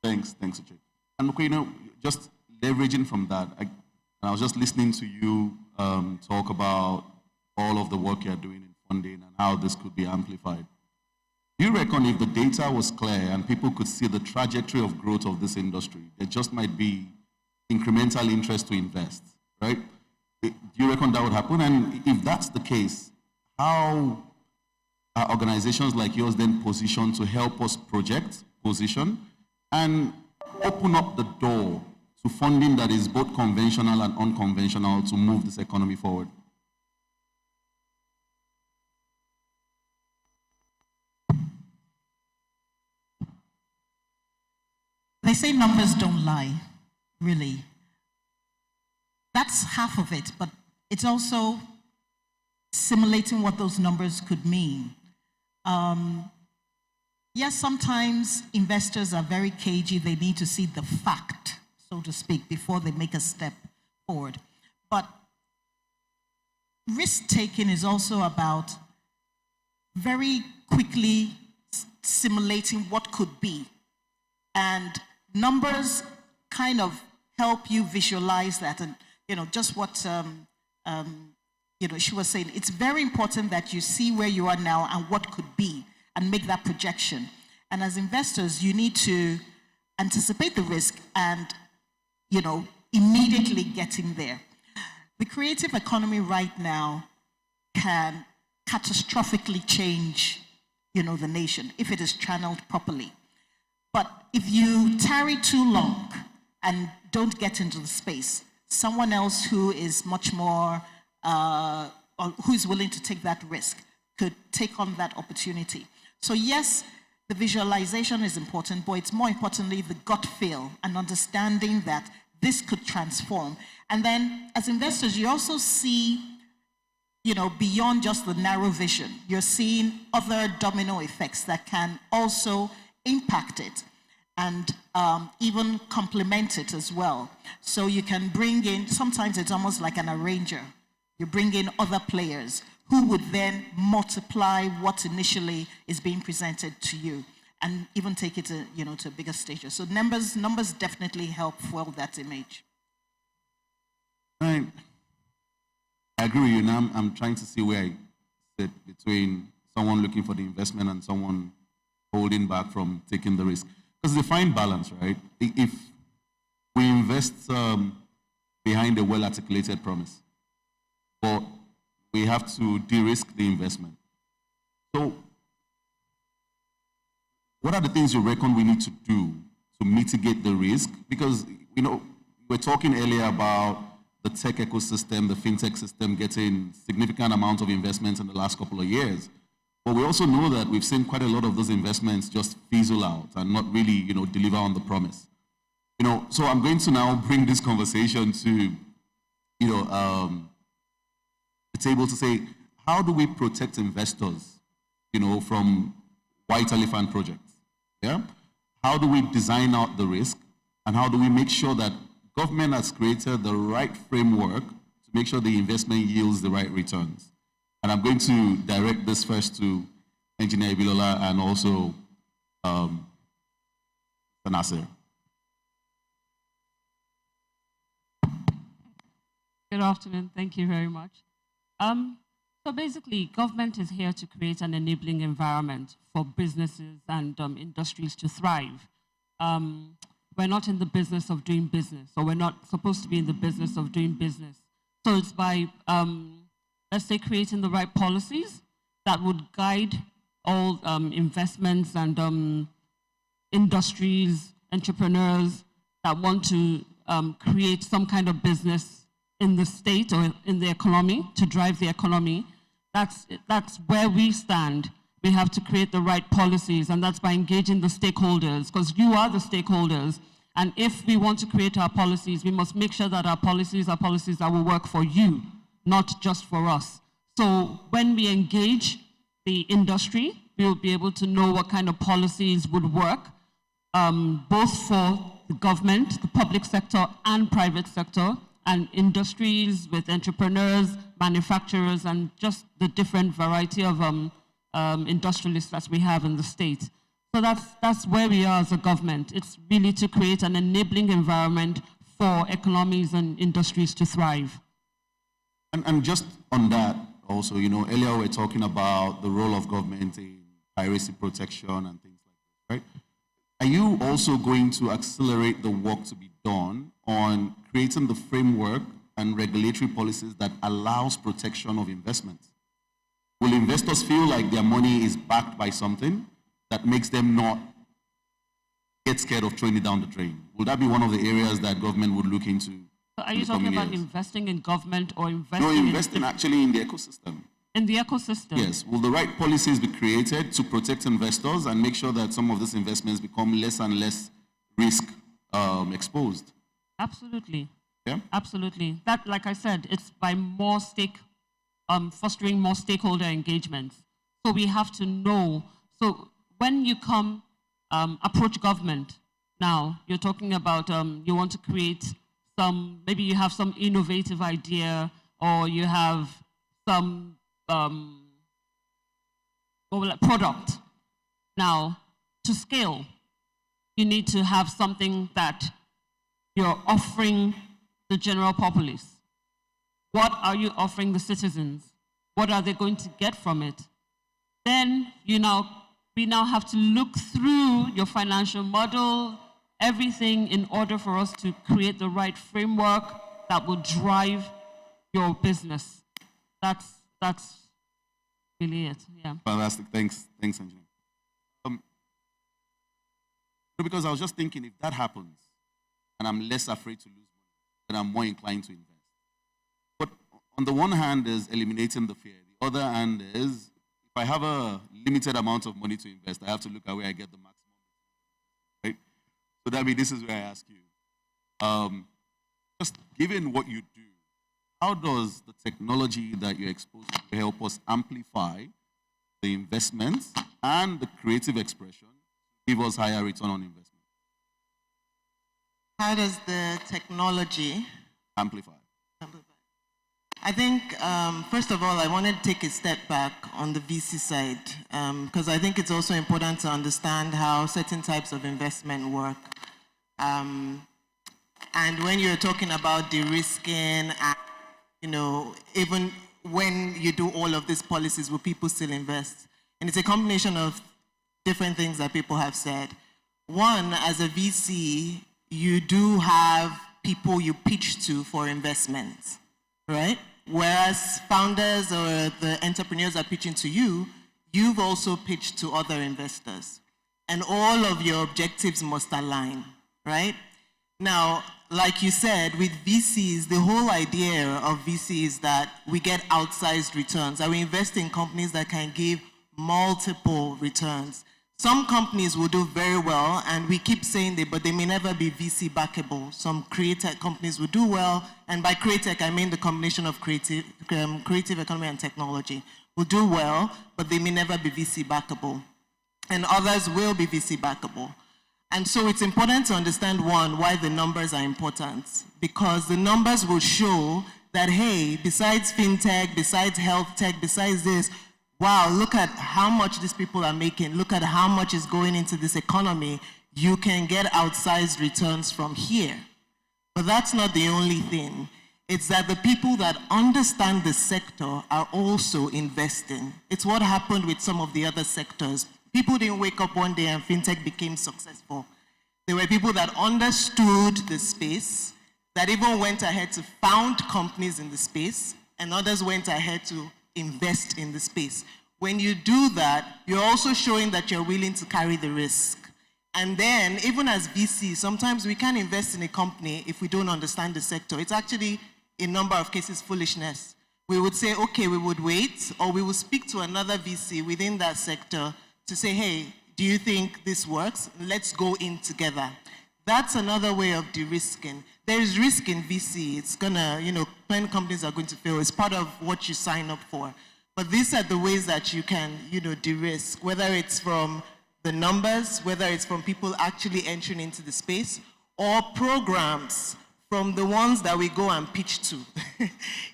Speaker 6: Thanks, Uche. And okay, just leveraging from that, I was just listening to you talk about all of the work you're doing in funding and how this could be amplified. Do you reckon if the data was clear and people could see the trajectory of growth of this industry, there just might be incremental interest to invest, right? Do you reckon that would happen? And if that's the case, how are organizations like yours then positioned to help us position, and open up the door to funding that is both conventional and unconventional to move this economy forward?
Speaker 4: The
Speaker 8: they say numbers don't lie, really. That's half of it, but it's also simulating what those numbers could mean. Yes, sometimes investors are very cagey. They need to see the fact, so to speak, before they make a step forward. But risk-taking is also about very quickly simulating what could be. And numbers kind of help you visualize that. And, just what, she was saying, it's very important that you see where you are now and what could be and make that projection. And as investors, you need to anticipate the risk and, immediately getting there. The creative economy right now can catastrophically change, the nation if it is channeled properly. But if you tarry too long and don't get into the space, someone else who is much more, or who's willing to take that risk could take on that opportunity. So yes, the visualization is important, but it's more importantly the gut feel and understanding that this could transform. And then as investors, you also see, beyond just the narrow vision, you're seeing other domino effects that can also impact it and even complement it as well. So you can bring in, sometimes it's almost like an arranger. You bring in other players who would then multiply what initially is being presented to you and even take it to, to a bigger stage. So numbers definitely help fuel that image.
Speaker 6: I agree with you. Now I'm trying to see where I sit between someone looking for the investment and someone holding back from taking the risk. Because it's a fine balance, right? If we invest behind a well-articulated promise, but we have to de-risk the investment. So what are the things you reckon we need to do to mitigate the risk? Because, we're talking earlier about the tech ecosystem, the fintech system getting significant amounts of investments in the last couple of years. But we also know that we've seen quite a lot of those investments just fizzle out and not really, deliver on the promise. So I'm going to now bring this conversation to, the table to say, how do we protect investors, from white elephant projects? Yeah? How do we design out the risk? And how do we make sure that government has created the right framework to make sure the investment yields the right returns? And I'm going to direct this first to Engineer Ibilola and also Nasir.
Speaker 9: Good afternoon. Thank you very much. So basically, government is here to create an enabling environment for businesses and industries to thrive. We're not in the business of doing business, or we're not supposed to be in the business of doing business. So it's by, let's say, creating the right policies that would guide all investments and industries, entrepreneurs that want to create some kind of business in the state or in the economy, to drive the economy. That's where we stand. We have to create the right policies, and that's by engaging the stakeholders, because you are the stakeholders. And if we want to create our policies, we must make sure that our policies are policies that will work for you, not just for us. So when we engage the industry, we'll be able to know what kind of policies would work, both for the government, the public sector, and private sector, and industries with entrepreneurs, manufacturers, and just the different variety of industrialists that we have in the state. So that's where we are as a government. It's really to create an enabling environment for economies and industries to thrive.
Speaker 6: And just on that also, earlier we were talking about the role of government in piracy protection and things like that, right? Are you also going to accelerate the work to be done on creating the framework and regulatory policies that allows protection of investments? Will investors feel like their money is backed by something that makes them not get scared of throwing it down the drain? Will that be one of the areas that government would look into?
Speaker 9: So are you talking about investing in government or investing
Speaker 6: No, investing actually in the ecosystem.
Speaker 9: In the ecosystem?
Speaker 6: Yes. Will the right policies be created to protect investors and make sure that some of these investments become less and less risk exposed.
Speaker 9: Absolutely.
Speaker 6: Yeah?
Speaker 9: Absolutely. That, like I said, it's by fostering more stakeholder engagements. So we have to know. So when you come approach government now, you're talking about you want to create maybe you have some innovative idea, or you have some product. Now, to scale, you need to have something that you're offering the general populace. What are you offering the citizens? What are they going to get from it? Then we now have to look through your financial model, everything, in order for us to create the right framework that will drive your business. That's really it. Yeah.
Speaker 6: Fantastic. Thanks, Engineer. Because I was just thinking, if that happens, and I'm less afraid to lose money, then I'm more inclined to invest. But on the one hand is eliminating the fear. The other hand is, if I have a limited amount of money to invest, I have to look at where I get the maximum. Right? So that means this is where I ask you. Just given what you do, how does the technology that you're exposed to help us amplify the investments and the creative expression, give us higher return on investment?
Speaker 8: How does the technology
Speaker 6: Amplify.
Speaker 8: I think, first of all, I wanted to take a step back on the VC side, because I think it's also important to understand how certain types of investment work. And when you're talking about de-risking, even when you do all of these policies, will people still invest? And it's a combination of different things that people have said. One, as a VC, you do have people you pitch to for investments, right? Whereas founders or the entrepreneurs are pitching to you, you've also pitched to other investors. And all of your objectives must align, right? Now, like you said, with VCs, the whole idea of VC is that we get outsized returns, that we invest in companies that can give multiple returns. Some companies will do very well, and we keep saying that, but they may never be VC backable. Some creative companies will do well, and by creative, I mean the combination of creative economy and technology, will do well, but they may never be VC backable. And others will be VC backable. And so it's important to understand, one, why the numbers are important. Because the numbers will show that, hey, besides fintech, besides health tech, besides this, wow, look at how much these people are making. Look at how much is going into this economy. You can get outsized returns from here. But that's not the only thing. It's that the people that understand the sector are also investing. It's what happened with some of the other sectors. People didn't wake up one day and fintech became successful. There were people that understood the space, that even went ahead to found companies in the space, and others went ahead to invest in the space. When you do that, you're also showing that you're willing to carry the risk. And then, even as VCs, sometimes we can't invest in a company if we don't understand the sector. It's actually, in a number of cases, foolishness. We would say, okay, we would wait, or we would speak to another VC within that sector to say, hey, do you think this works? Let's go in together. That's another way of de-risking. There is risk in VC. It's gonna, when companies are going to fail, it's part of what you sign up for. But these are the ways that you can, de-risk, whether it's from the numbers, whether it's from people actually entering into the space, or programs from the ones that we go and pitch to.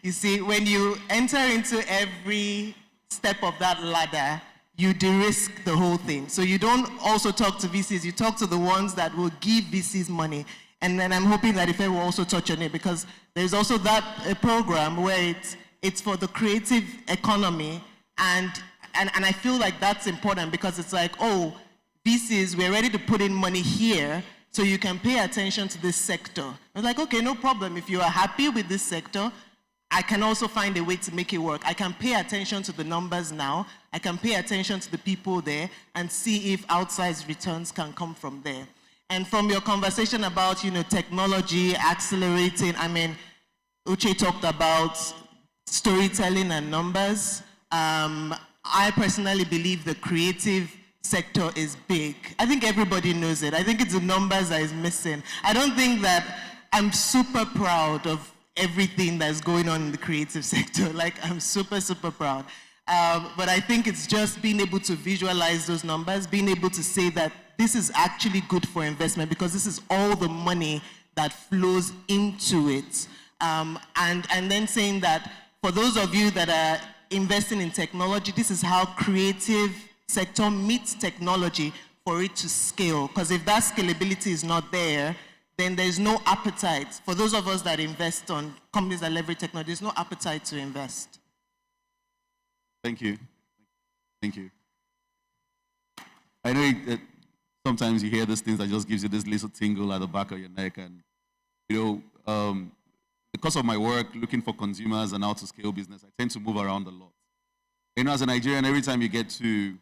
Speaker 8: You see, when you enter into every step of that ladder, you de-risk the whole thing. So you don't also talk to VCs, you talk to the ones that will give VCs money. And then I'm hoping that Ife will also touch on it, because there's also a program where it's for the creative economy, and I feel like that's important, because it's like, oh, VCs, we're ready to put in money here, so you can pay attention to this sector. I was like, okay, no problem. If you are happy with this sector, I can also find a way to make it work. I can pay attention to the numbers now. I can pay attention to the people there and see if outsized returns can come from there. And from your conversation about, technology accelerating, Uche talked about storytelling and numbers. I personally believe the creative
Speaker 10: sector is big. I think everybody knows it. I think it's the numbers that is missing. I don't think that I'm super proud of everything that's going on in the creative sector. Like, I'm super, super proud. But I think it's just being able to visualize those numbers, being able to say that this is actually good for investment because this is all the money that flows into it. And then saying that for those of you that are investing in technology, this is how creative sector meets technology for it to scale. Because if that scalability is not there, then there's no appetite. For those of us that invest on companies that leverage technology, there's no appetite to invest.
Speaker 6: Thank you. Thank you. I know that sometimes you hear these things that just gives you this little tingle at the back of your neck. And, because of my work looking for consumers and how to scale business, I tend to move around a lot. As a Nigerian, every time you get to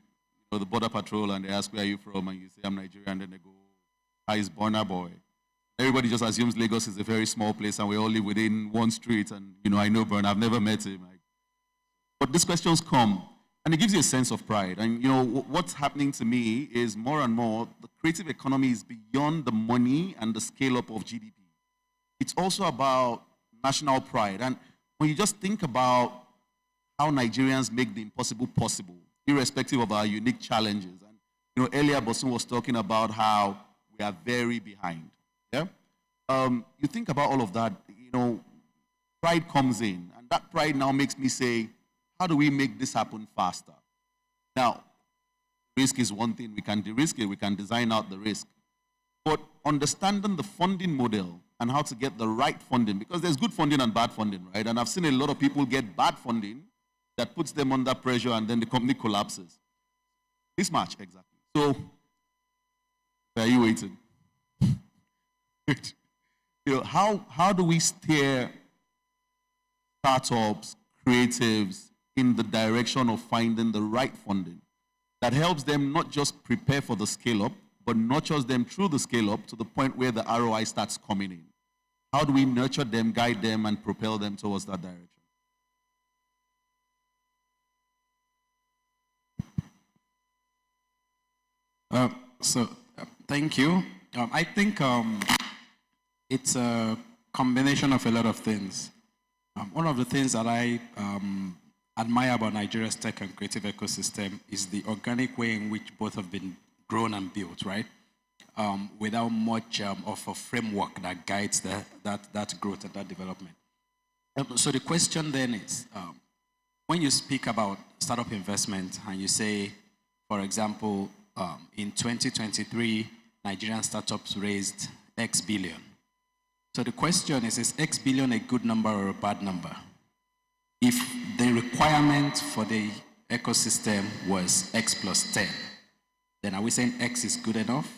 Speaker 6: the border patrol and they ask, where are you from? And you say, I'm Nigerian. And then they go, hi, is Burna Boy. Everybody just assumes Lagos is a very small place and we all live within one street. And, I know Burna. I've never met him. But these questions come, and it gives you a sense of pride. And, what's happening to me is more and more, the creative economy is beyond the money and the scale-up of GDP. It's also about national pride. And when you just think about how Nigerians make the impossible possible, irrespective of our unique challenges. And, earlier Bosun was talking about how we are very behind. Yeah? You think about all of that, pride comes in. And that pride now makes me say, how do we make this happen faster? Now, risk is one thing. We can de-risk it. We can design out the risk. But understanding the funding model and how to get the right funding, because there's good funding and bad funding, right? And I've seen a lot of people get bad funding that puts them under pressure and then the company collapses. Mismatch, exactly. So, where are you waiting? How do we steer startups, creatives, in the direction of finding the right funding that helps them not just prepare for the scale-up, but nurtures them through the scale-up to the point where the ROI starts coming in? How do we nurture them, guide them, and propel them towards that direction?
Speaker 11: Thank you. I think it's a combination of a lot of things. One of the things that I admire about Nigeria's tech and creative ecosystem is the organic way in which both have been grown and built, right? Without much of a framework that guides that growth and that development. So the question then is, when you speak about startup investment and you say, for example, in 2023, Nigerian startups raised X billion. So the question is X billion a good number or a bad number? If the requirement for the ecosystem was X plus 10, then are we saying X is good enough?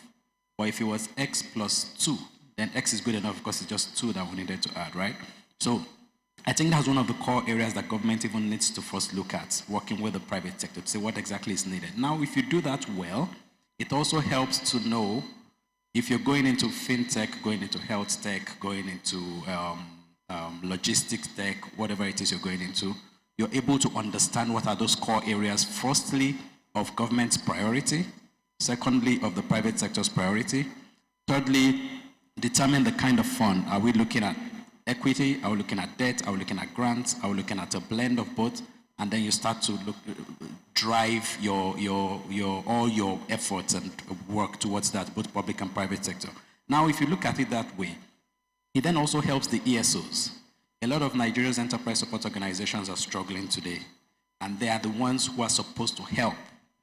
Speaker 11: Or if it was X plus 2, then X is good enough because it's just 2 that we needed to add, right? So I think that's one of the core areas that government even needs to first look at, working with the private sector to say what exactly is needed. Now, if you do that well, it also helps to know if you're going into fintech, going into health tech, going into logistics tech, whatever it is you're going into, you're able to understand what are those core areas, firstly, of government's priority, secondly, of the private sector's priority, thirdly, determine the kind of fund. Are we looking at equity? Are we looking at debt? Are we looking at grants? Are we looking at a blend of both? And then you start to drive all your efforts and work towards that, both public and private sector. Now, if you look at it that way, it then also helps the ESOs. A lot of Nigeria's enterprise support organizations are struggling today, and they are the ones who are supposed to help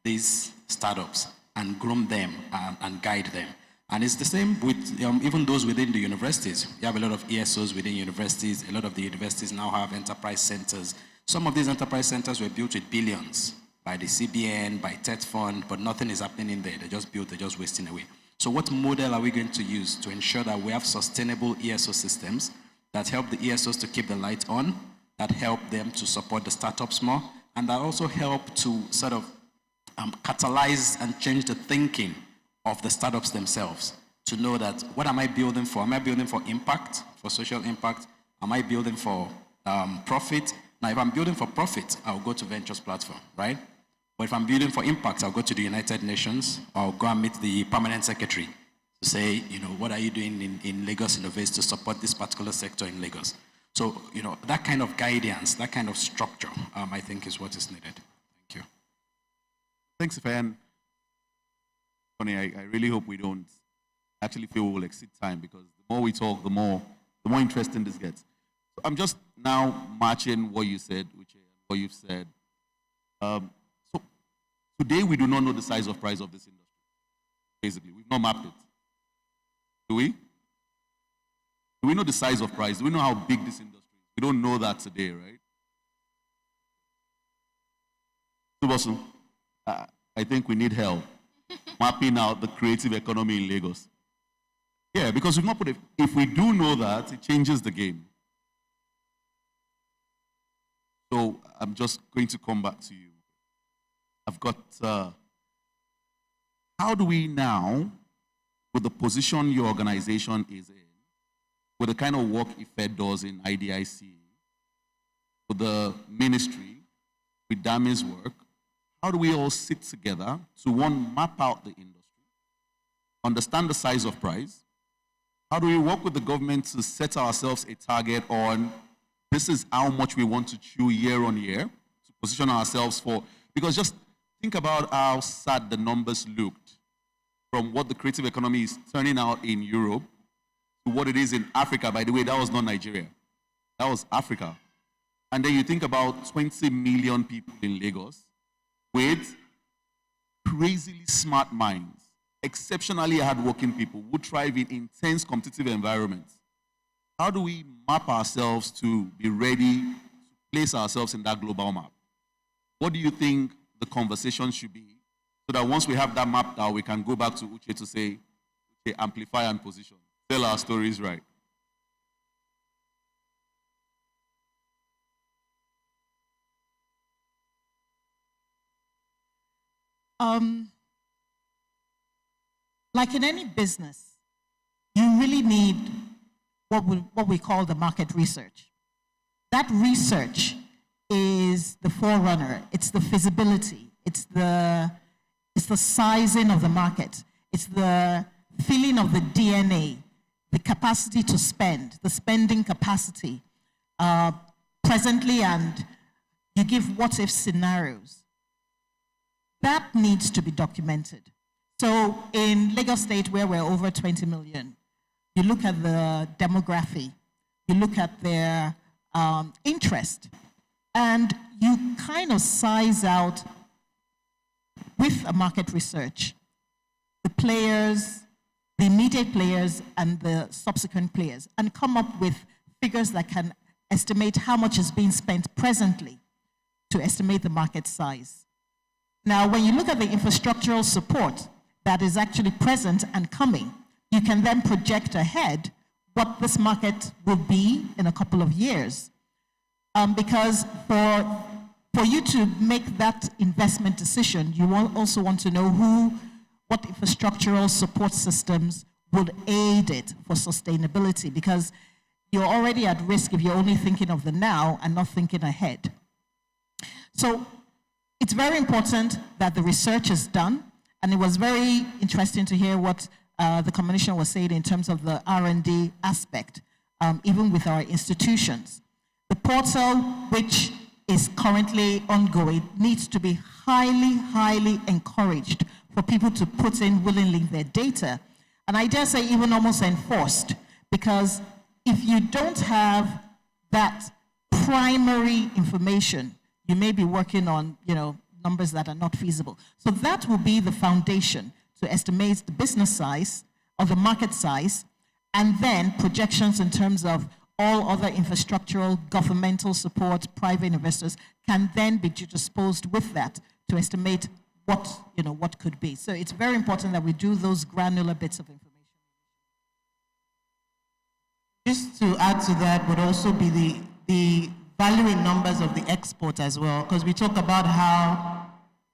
Speaker 11: these startups and groom them and guide them. And it's the same with even those within the universities. You have a lot of ESOs within universities. A lot of the universities now have enterprise centers. Some of these enterprise centers were built with billions by the CBN, by TET Fund, but nothing is happening in there. They're just built, they're just wasting away. So what model are we going to use to ensure that we have sustainable ESO systems that help the ESOs to keep the light on, that help them to support the startups more, and that also help to sort of catalyze and change the thinking of the startups themselves to know that what am I building for? Am I building for impact, for social impact? Am I building for profit? Now, if I'm building for profit, I'll go to ventures platform, right? But if I'm building for impact, I'll go to the United Nations, or I'll go and meet the permanent secretary to say, what are you doing in Lagos Innovates to support this particular sector in Lagos? So, that kind of guidance, that kind of structure, I think is what is needed. Thank you.
Speaker 6: Thanks, Ifan. Tony, I really hope we don't actually feel we will exceed time, because the more we talk, the more interesting this gets. So I'm just now matching what you said, what you've said. So today we do not know the size of price of this industry. Basically, we've not mapped it. Do we? Do we know the size of price? Do we know how big this industry is? We don't know that today, right? Subosu, I think we need help mapping out the creative economy in Lagos. Yeah, because we've not put it. If we do know that, it changes the game. So I'm just going to come back to you. I've got, how do we now, with the position your organization is in, with the kind of work IFED does in IDIC, with the ministry, with Dami's work, how do we all sit together to, one, map out the industry, understand the size of price? How do we work with the government to set ourselves a target on this is how much we want to chew year on year to position ourselves for, because just think about how sad the numbers looked from what the creative economy is turning out in Europe to what it is in Africa. By the way, that was not Nigeria. That was Africa. And then you think about 20 million people in Lagos with crazily smart minds, exceptionally hardworking people who thrive in intense competitive environments. How do we map ourselves to be ready to place ourselves in that global map? What do you think the conversation should be so that once we have that map out, we can go back to Uche to say, okay, amplify and position, tell our stories right?
Speaker 8: Like in any business, you really need what we call the market research. That research is the forerunner. It's the feasibility. It's the sizing of the market. It's the feeling of the DNA, the capacity to spend, the spending capacity presently, and you give what-if scenarios. That needs to be documented. So in Lagos State, where we're over 20 million, you look at the demography, you look at their interest, and you kind of size out with a market research the players, the immediate players, and the subsequent players, and come up with figures that can estimate how much is being spent presently to estimate the market size. Now, when you look at the infrastructural support that is actually present and coming, you can then project ahead what this market will be in a couple of years. Because for you to make that investment decision, you also want to know what infrastructural support systems would aid it for sustainability, because you're already at risk if you're only thinking of the now and not thinking ahead. So it's very important that the research is done, and it was very interesting to hear what the commission was saying in terms of the R&D aspect, even with our institutions. The portal, which is currently ongoing, needs to be highly, highly encouraged for people to put in willingly their data. And I dare say even almost enforced, because if you don't have that primary information, you may be working on, numbers that are not feasible. So that will be the foundation to estimate the business size or the market size, and then projections in terms of all other infrastructural, governmental support, private investors can then be disposed with that to estimate what could be. So it's very important that we do those granular bits of information.
Speaker 10: Just to add to that would also be the valuing numbers of the export as well, because we talk about how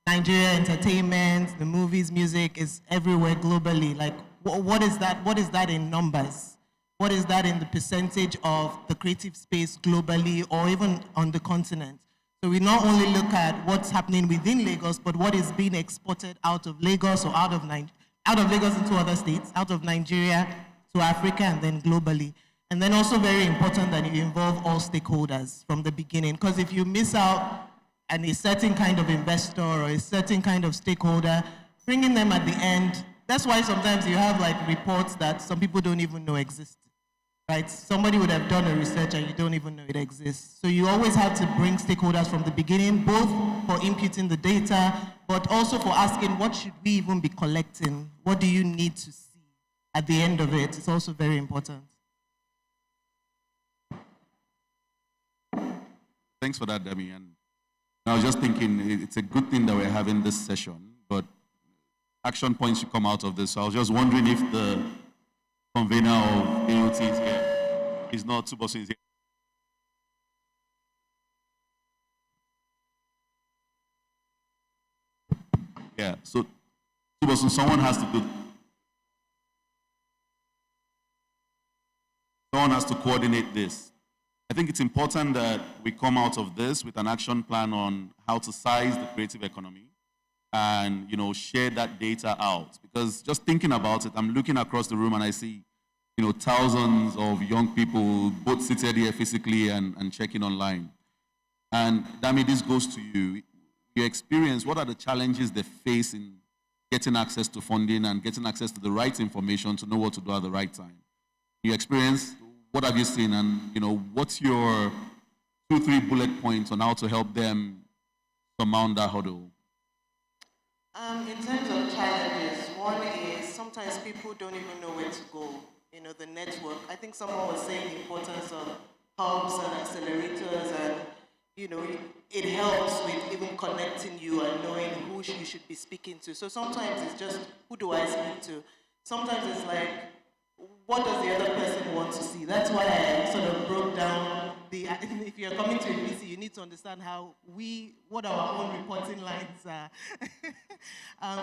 Speaker 10: Nigeria entertainment, the movies, music is everywhere globally. Like, what is that? What is that in numbers? What is that in the percentage of the creative space globally or even on the continent? So we not only look at what's happening within Lagos, but what is being exported out of Lagos or out of Lagos into other states, out of Nigeria to Africa, and then globally. And then also very important that you involve all stakeholders from the beginning, because if you miss out on a certain kind of investor or a certain kind of stakeholder, bringing them at the end, that's why sometimes you have like reports that some people don't even know exist, right? Somebody would have done a research and you don't even know it exists. So you always have to bring stakeholders from the beginning, both for inputting the data, but also for asking what should we even be collecting? What do you need to see at the end of it? It's also very important.
Speaker 6: Thanks for that, Demi. And I was just thinking it's a good thing that we're having this session, but action points should come out of this. So I was just wondering if the convener of AOT is here. He's not, Tubosun is here. Yeah, so Tubosun, someone has to coordinate this. I think it's important that we come out of this with an action plan on how to size the creative economy and, you know, share that data out. Because just thinking about it, I'm looking across the room and I see, you know, thousands of young people both seated here physically and checking online. And Dami, this goes to you. Your experience, what are the challenges they face in getting access to funding and getting access to the right information to know what to do at the right time? Your experience, what have you seen, and you know, what's your 2-3 bullet points on how to help them surmount that hurdle?
Speaker 10: In terms of challenges, one is sometimes people don't even know where to go. You know, the network. I think someone was saying the importance of hubs and accelerators, and you know, it helps with even connecting you and knowing who you should be speaking to. So sometimes it's just, who do I speak to? Sometimes it's like, what does the other person want to see? That's why I sort of broke down if you're coming to a VC, you need to understand what our own reporting lines are.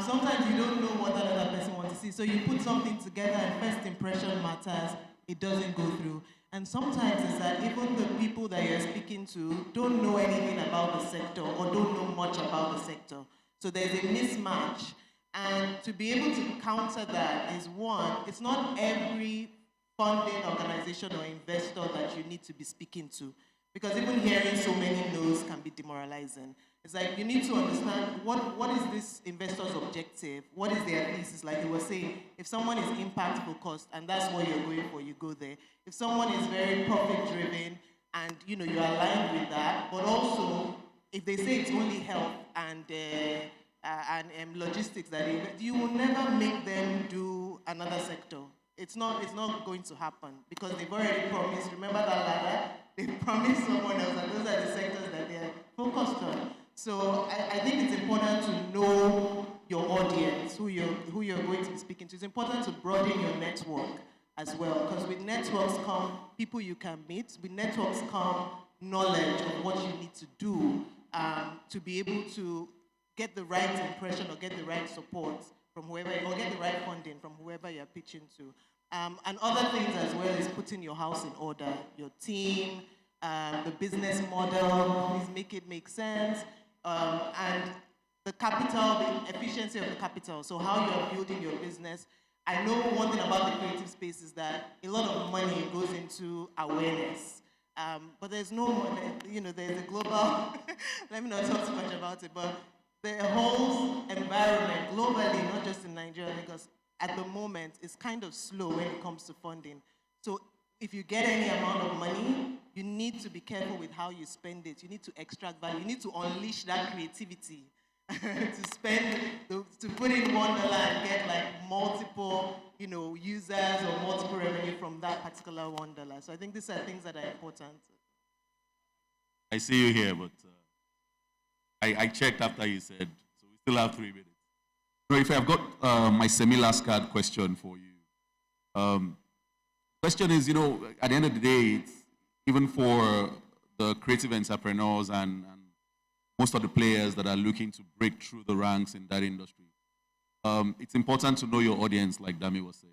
Speaker 10: Sometimes you don't know what another person wants to see. So you put something together and first impression matters, it doesn't go through. And sometimes it's that even the people that you're speaking to don't know anything about the sector or don't know much about the sector. So there's a mismatch. And to be able to counter that is one, it's not every funding organization or investor that you need to be speaking to. Because even hearing so many no's can be demoralizing. It's like you need to understand what is this investor's objective? What is their thesis? Like you were saying, if someone is impact focused and that's what you're going for, you go there. If someone is very profit driven and you know you're aligned with that, but also if they say it's only health and logistics that you will never make them do another sector. It's not going to happen because they've already promised. Remember that ladder? They've promised someone else, and those are the sectors that they're focused on. So I think it's important to know your audience, who you're going to be speaking to. It's important to broaden your network as well, because with networks come people you can meet. With networks come knowledge of what you need to do to be able to get the right impression or get the right support from whoever, or get the right funding from whoever you're pitching to. And other things as well is putting your house in order, your team, the business model, please make it make sense, and the capital, the efficiency of the capital, so how you're building your business. I know one thing about the creative space is that a lot of money goes into awareness. But there's no, you know, there's a global, let me not talk too much about it, but the whole environment globally, not just in Nigeria, because at the moment it's kind of slow when it comes to funding. So if you get any amount of money, you need to be careful with how you spend it. You need to extract value. You need to unleash that creativity to spend, to put in $1 and get like multiple, you know, users or multiple revenue from that particular $1. So I think these are things that are important.
Speaker 6: I see you here, but I checked after you said, so we still have 3 minutes. So if I've got my semi-last card question for you. Question is, you know, at the end of the day, it's even for the creative entrepreneurs and most of the players that are looking to break through the ranks in that industry. It's important to know your audience, like Dami was saying.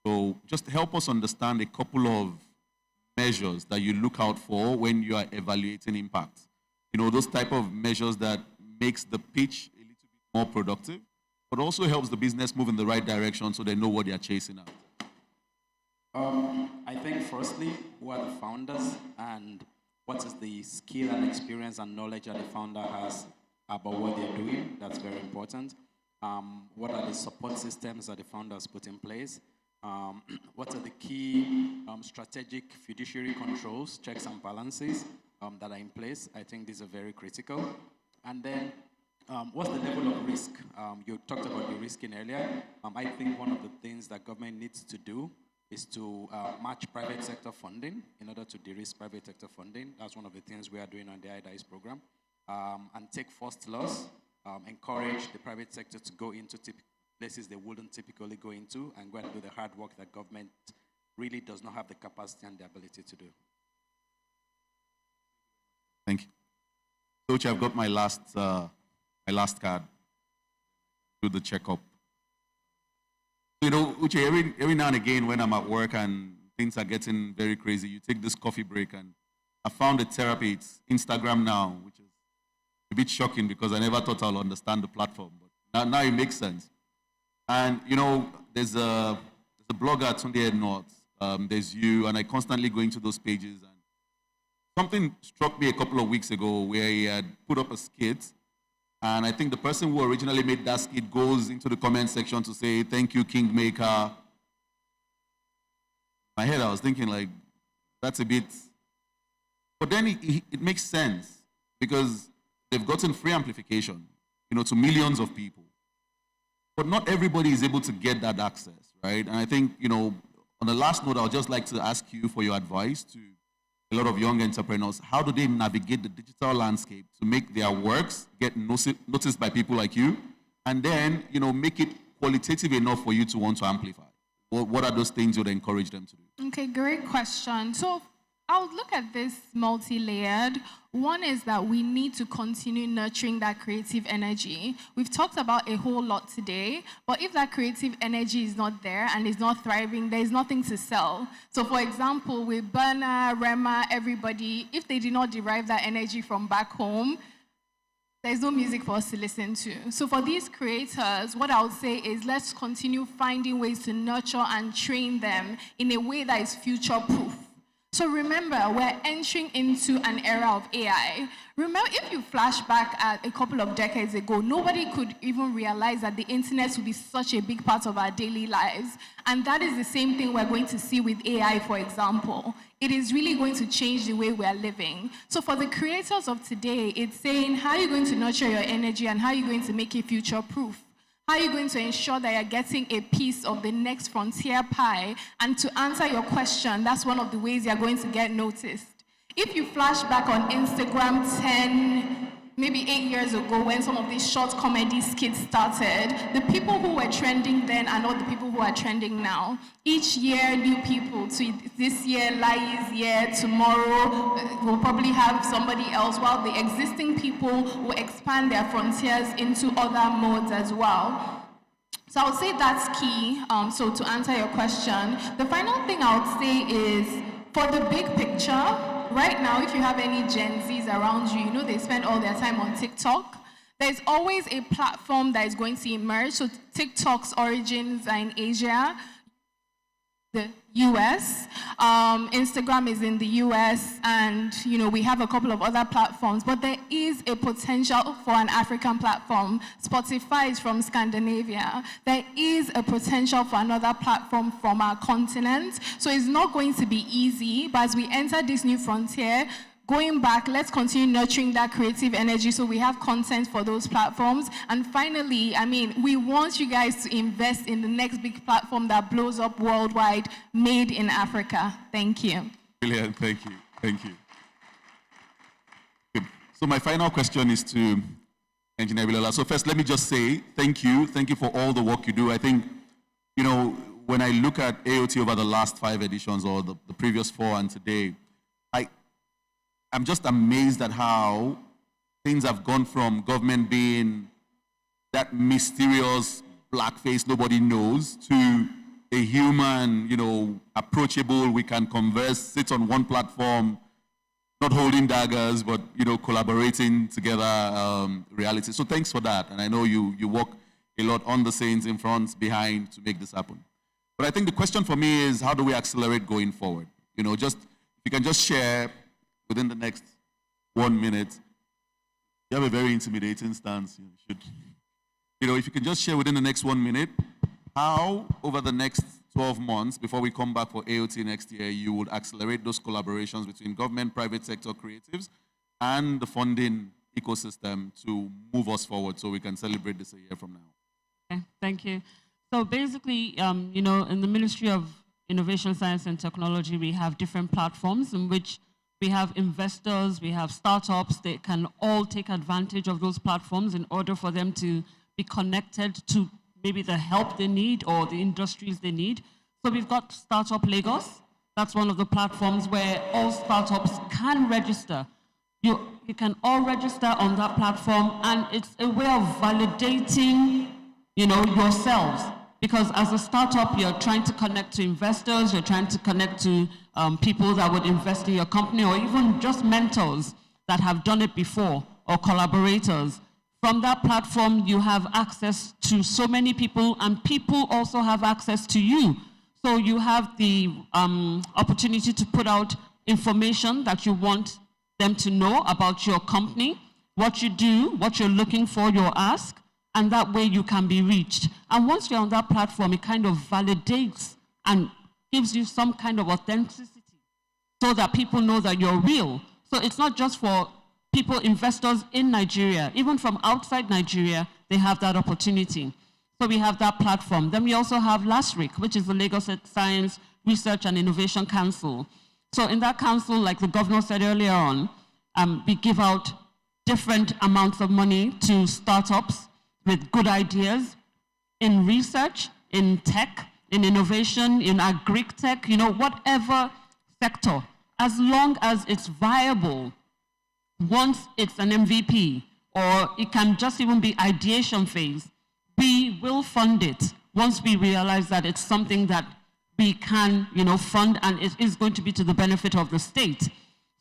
Speaker 6: So just help us understand a couple of measures that you look out for when you are evaluating impact. those type of measures that makes the pitch a little bit more productive, but also helps the business move in the right direction so they know what they're chasing at?
Speaker 11: I think firstly, who are the founders and what is the skill and experience and knowledge that the founder has about what they're doing? That's very important. What are the support systems that the founders put in place? What are the key strategic fiduciary controls, checks and balances that are in place? I think these are very critical. And then what's the level of risk? You talked about the risking earlier. I think one of the things that government needs to do is to match private sector funding in order to de-risk private sector funding. That's one of the things we are doing on the IDIS program. And take first loss, encourage the private sector to go into places they wouldn't typically go into and go and do the hard work that government really does not have the capacity and the ability to do.
Speaker 6: Thank you. Coach, I've got my last card. Do the checkup. Uche, every now and again when I'm at work and things are getting very crazy, you take this coffee break, and I found a therapy. It's Instagram now, which is a bit shocking because I never thought I'll understand the platform. But now it makes sense. And, there's a blogger, Tunde North. There's you, and I constantly go into those pages. And something struck me a couple of weeks ago where he had put up a skit. And I think the person who originally made that skit goes into the comment section to say, "Thank you, Kingmaker." In my head, I was thinking, like, that's a bit... But then it makes sense because they've gotten free amplification, to millions of people. But not everybody is able to get that access, right? And I think, on the last note, I would just like to ask you for your advice to a lot of young entrepreneurs. How do they navigate the digital landscape to make their works get noticed by people like you, and then, make it qualitative enough for you to want to amplify? What are those things you'd encourage them to do?
Speaker 7: Okay, great question. So I would look at this multi-layered. One is that we need to continue nurturing that creative energy. We've talked about a whole lot today, but if that creative energy is not there and is not thriving, there's nothing to sell. So for example, with Berna, Rema, everybody, if they did not derive that energy from back home, there's no music for us to listen to. So for these creators, what I would say is let's continue finding ways to nurture and train them in a way that is future-proof. So remember, we're entering into an era of AI. Remember, if you flash back at a couple of decades ago, nobody could even realize that the internet would be such a big part of our daily lives. And that is the same thing we're going to see with AI, for example. It is really going to change the way we're living. So for the creators of today, it's saying, how are you going to nurture your energy and how are you going to make it future-proof? How are you going to ensure that you're getting a piece of the next frontier pie? And to answer your question, that's one of the ways you're going to get noticed. If you flash back on Instagram 10, maybe 8 years ago when some of these short comedy skits started, the people who were trending then are not the people who are trending now. Each year, new people. So this year, Lai's year, tomorrow, we'll probably have somebody else, while the existing people will expand their frontiers into other modes as well. So I would say that's key. So to answer your question, the final thing I would say is, for the big picture, right now, if you have any Gen Zs around you, they spend all their time on TikTok. There's always a platform that is going to emerge. So TikTok's origins are in Asia, the US. Instagram is in the US, and we have a couple of other platforms, but there is a potential for an African platform. Spotify is from Scandinavia. There is a potential for another platform from our continent. So it's not going to be easy, but as we enter this new frontier, going back, let's continue nurturing that creative energy so we have content for those platforms. And finally, we want you guys to invest in the next big platform that blows up worldwide, made in Africa. Thank you.
Speaker 6: Brilliant, thank you, thank you. Good. So my final question is to Engineer Bilola. So first, let me just say thank you for all the work you do. I think, when I look at AOT over the last 5 editions or the previous 4 and today, I'm just amazed at how things have gone from government being that mysterious black face nobody knows to a human, approachable, we can converse, sit on one platform, not holding daggers, but collaborating together reality. So thanks for that. And I know you work a lot on the scenes, in front, behind, to make this happen. But I think the question for me is, how do we accelerate going forward? If you can just share within the next 1 minute. You have a very intimidating stance. If you can just share within the next 1 minute, how over the next 12 months, before we come back for AOT next year, you would accelerate those collaborations between government, private sector creatives, and the funding ecosystem to move us forward so we can celebrate this a year from now.
Speaker 9: Okay, thank you. So basically, in the Ministry of Innovation, Science and Technology, we have different platforms in which we have investors, we have startups. They can all take advantage of those platforms in order for them to be connected to maybe the help they need or the industries they need. So we've got Aot Lagos. That's one of the platforms where all startups can register. You can all register on that platform, and it's a way of validating, yourselves. Because as a startup, you're trying to connect to investors, you're trying to connect to people that would invest in your company, or even just mentors that have done it before, or collaborators. From that platform, you have access to so many people, and people also have access to you. So you have the opportunity to put out information that you want them to know about your company, what you do, what you're looking for, your ask, and that way you can be reached. And once you're on that platform, it kind of validates and gives you some kind of authenticity so that people know that you're real. So it's not just for people, investors in Nigeria, even from outside Nigeria, they have that opportunity. So we have that platform. Then we also have LASRIC, which is the Lagos Science Research and Innovation Council. So in that council, like the governor said earlier on, we give out different amounts of money to startups with good ideas in research, in tech, in innovation, in agri-tech, whatever sector, as long as it's viable. Once it's an MVP, or it can just even be ideation phase, we will fund it once we realize that it's something that we can, fund, and it is going to be to the benefit of the state.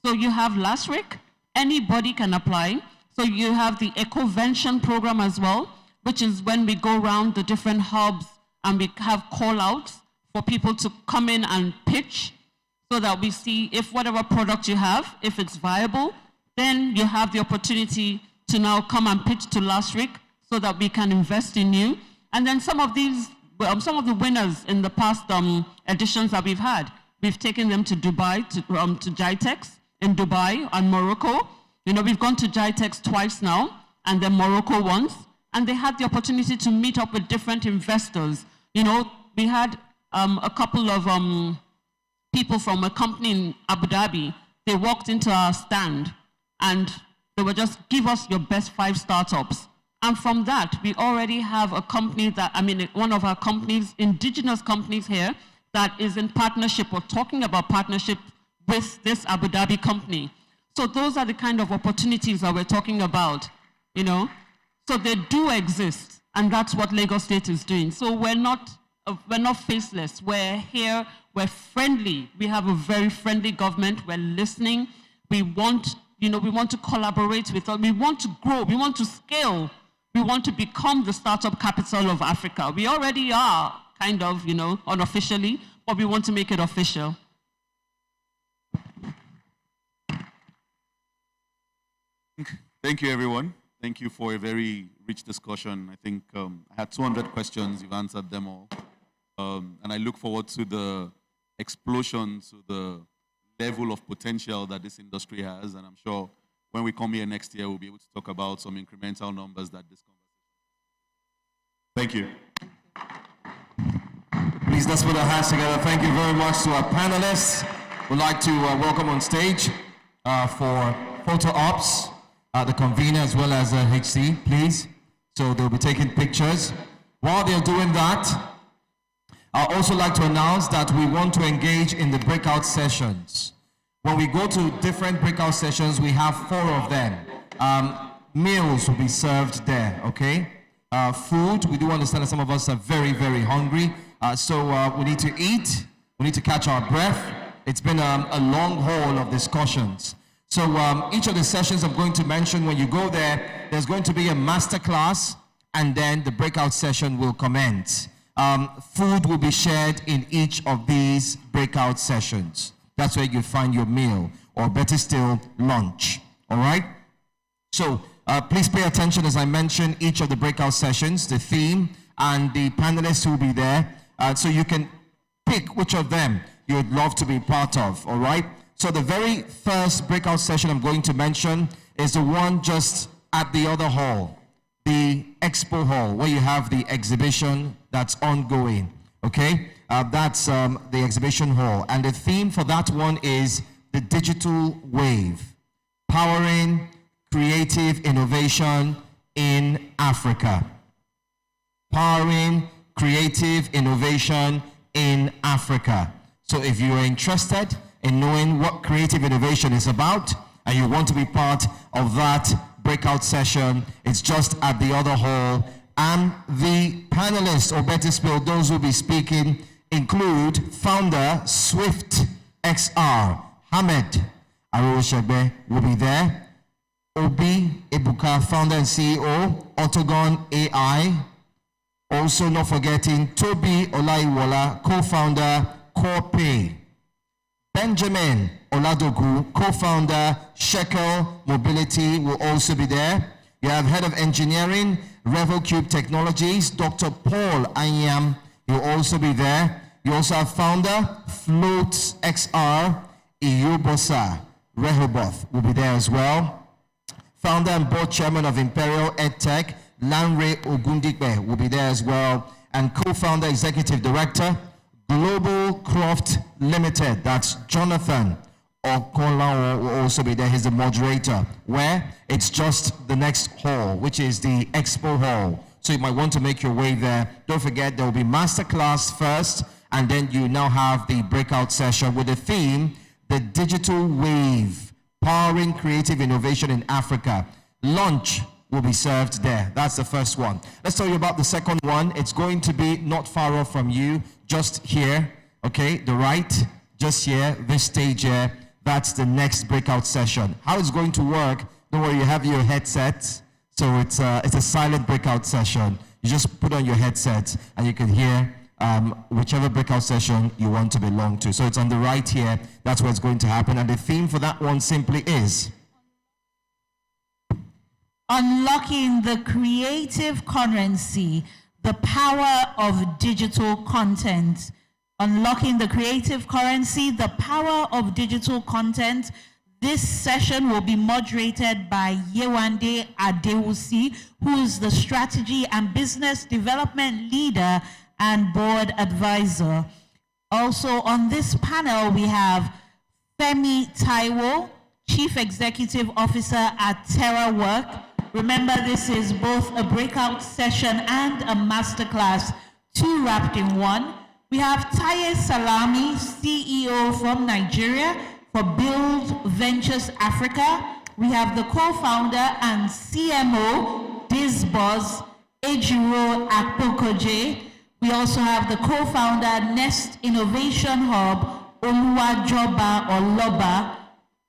Speaker 9: So you have LASRIC, anybody can apply. So you have the Ecovention program as well, which is when we go around the different hubs and we have call-outs for people to come in and pitch so that we see if whatever product you have, if it's viable, then you have the opportunity to now come and pitch to LASRIC so that we can invest in you. And then some of the winners in the past editions that we've had, we've taken them to Dubai, to GITEX in Dubai and Morocco. We've gone to GITEX twice now, and then Morocco once. And they had the opportunity to meet up with different investors. We had a couple of people from a company in Abu Dhabi. They walked into our stand and they were just, give us your best 5 startups. And from that, we already have a company one of our companies, indigenous companies here, that is in partnership or talking about partnership with this Abu Dhabi company. So those are the kind of opportunities that we're talking about, So they do exist, and that's what Lagos State is doing. So we're not faceless. We're here, we're friendly. We have a very friendly government. We're listening. We want, we want to collaborate with them. We want to grow. We want to scale. We want to become the startup capital of Africa. We already are, kind of, unofficially, but we want to make it official.
Speaker 6: Thank you, everyone. Thank you for a very rich discussion. I think I had 200 questions. You've answered them all. And I look forward to the explosion, to the level of potential that this industry has. And I'm sure when we come here next year, we'll be able to talk about some incremental numbers that this conversation. Thank you.
Speaker 2: Please, let's put our hands together. Thank you very much to our panelists. We'd like to welcome on stage for photo ops, the convener as well as HC, please. So they'll be taking pictures. While they're doing that, I'd also like to announce that we want to engage in the breakout sessions. When we go to different breakout sessions, we have 4 of them. Meals will be served there, okay? Food, we do understand that some of us are very, very hungry. So we need to eat, we need to catch our breath. It's been a long haul of discussions. So each of the sessions I'm going to mention, when you go there, there's going to be a masterclass, and then the breakout session will commence. Food will be shared in each of these breakout sessions. That's where you find your meal, or better still, lunch. All right? So please pay attention as I mention each of the breakout sessions, the theme, and the panelists who will be there, so you can pick which of them you would love to be part of. All right? So the very first breakout session I'm going to mention is the one just at the other hall, the expo hall, where you have the exhibition that's ongoing. Okay? That's the exhibition hall. And the theme for that one is the digital wave, powering creative innovation in Africa. Powering creative innovation in Africa. So if you are interested in knowing what creative innovation is about, and you want to be part of that breakout session, it's just at the other hall. And the panelists, or better still, those who will be speaking, include founder Swift XR, Hamed Aroshebe will be there. Obi Ebuka, founder and CEO, Autogon AI. Also not forgetting Toby Olaiwola, co-founder, Corpay. Benjamin Oladogu, co-founder, Shekel Mobility, will also be there. You have head of engineering, RevelCube Technologies, Dr. Paul Anyam, will also be there. You also have founder, Floats XR, Iyobosa Rehoboth will be there as well. Founder and board chairman of Imperial EdTech, Lanre Ogundikbe, will be there as well. And co-founder, executive director, Global Croft Limited, that's Jonathan Okonlawo, will also be there. He's the moderator, where it's just the next hall, which is the expo hall. So you might want to make your way there. Don't forget, there will be masterclass first, and then you now have the breakout session with the theme, the digital wave, powering creative innovation in Africa. Lunch will be served there. That's the first one. Let's tell you about the second one. It's going to be not far off from you, just here, okay, the right, just here, this stage here. That's the next breakout session. How it's going to work, don't worry, you have your headsets, so it's a silent breakout session. You just put on your headsets and you can hear whichever breakout session you want to belong to. So it's on the right here, that's what's going to happen. And the theme for that one simply is
Speaker 4: unlocking the creative currency, the power of digital content. Unlocking the creative currency, the power of digital content. This session will be moderated by Yewande Adewusi, who is the strategy and business development leader and board advisor. Also on this panel, we have Femi Taiwo, Chief Executive Officer at TerraWork. Remember, this is both a breakout session and a masterclass, two wrapped in one. We have Taye Salami, CEO from Nigeria for Build Ventures Africa. We have the co-founder and CMO, Dizboz Ejiro Akpokoje. We also have the co-founder, Nest Innovation Hub, Oluwajoba Oloba.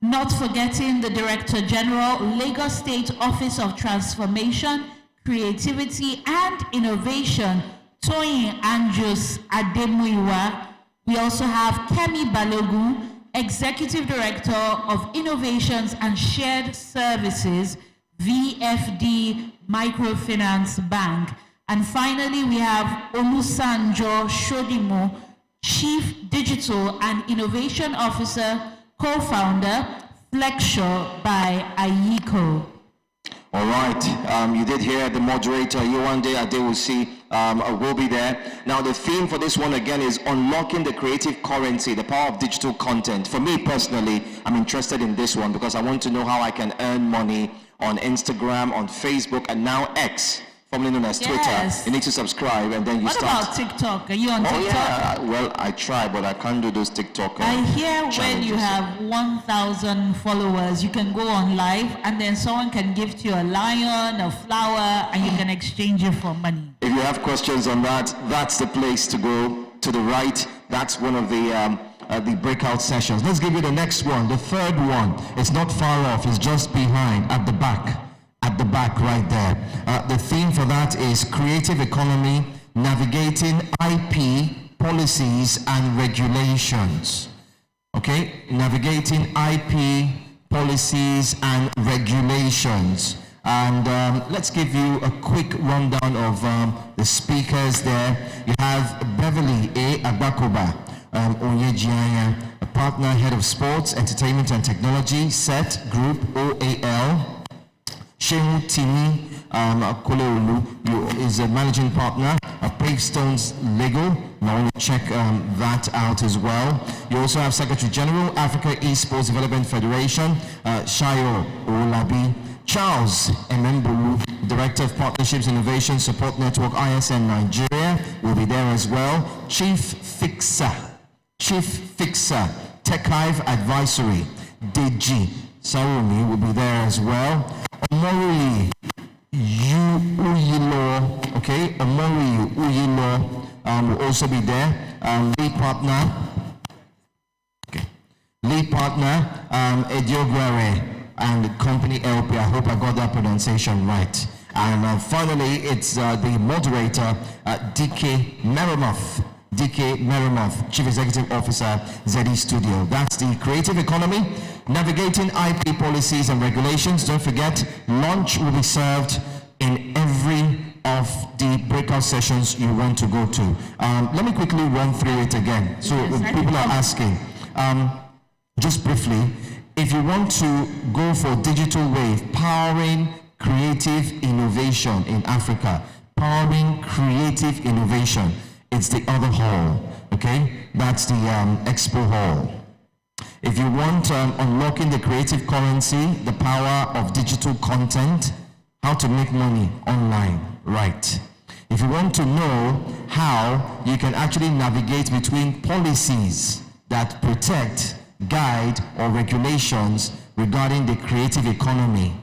Speaker 4: Not forgetting the Director General, Lagos State Office of Transformation, Creativity and Innovation, Toyin Anjos Ademuiwa. We also have Kemi Balogun, Executive Director of Innovations and Shared Services, VFD Microfinance Bank. And finally, we have Olusanjo Shodimo, Chief Digital and Innovation Officer, co-founder, Flexure by Ayiko.
Speaker 2: All right, you did hear the moderator, Yewande Adewusi, will be there. Now, the theme for this one again is unlocking the creative currency, the power of digital content. For me personally, I'm interested in this one because I want to know how I can earn money on Instagram, on Facebook, and now X, formerly known as Twitter.
Speaker 4: Yes.
Speaker 2: You need to subscribe and then you
Speaker 4: What
Speaker 2: start.
Speaker 4: about TikTok? Are you on TikTok?
Speaker 2: Yeah, well, I try, but I can't do those TikTok
Speaker 4: I hear when
Speaker 2: challenges.
Speaker 4: you have 1,000 followers, you can go on live and then someone can gift you a lion, a flower, and you can exchange it for money.
Speaker 2: If you have questions on that, that's the place to go. To the right, that's one of the the breakout sessions. Let's give you the next one, the third one. It's not far off, it's just behind, at the back right there. The theme for that is creative economy, navigating IP policies and regulations. Okay, navigating IP policies and regulations. And let's give you a quick rundown of the speakers there. You have Beverly A. Abakoba Onyejianya, a partner, head of sports, entertainment and technology, SET Group, OAL. Shehu Tini Koleolu is a managing partner of Pavestones Legal. Now we'll check that out as well. You also have Secretary General, Africa Esports Development Federation, Shayo Olabi. Charles Emembulu, Director of Partnerships Innovation Support Network, ISN Nigeria, will be there as well. Chief Fixer, Tech Hive Advisory, Deji Sarumi will be there as well. Omori Uyilo, okay, Omori Uyilo will also be there. Lead partner, Ediogware and the company LP. I hope I got that pronunciation right. And finally, it's the moderator, DK Merimoth, Chief Executive Officer, ZE Studio. That's the creative economy, navigating IP policies and regulations. Don't forget, lunch will be served in every of the breakout sessions you want to go to. Let me quickly run through it again. So people are asking, just briefly, if you want to go for digital wave, powering creative innovation in Africa, powering creative innovation, it's the other hall, okay? That's the expo hall. If you want unlocking the creative currency, the power of digital content, how to make money online, right? If you want to know how you can actually navigate between policies that protect, guide, or regulations regarding the creative economy,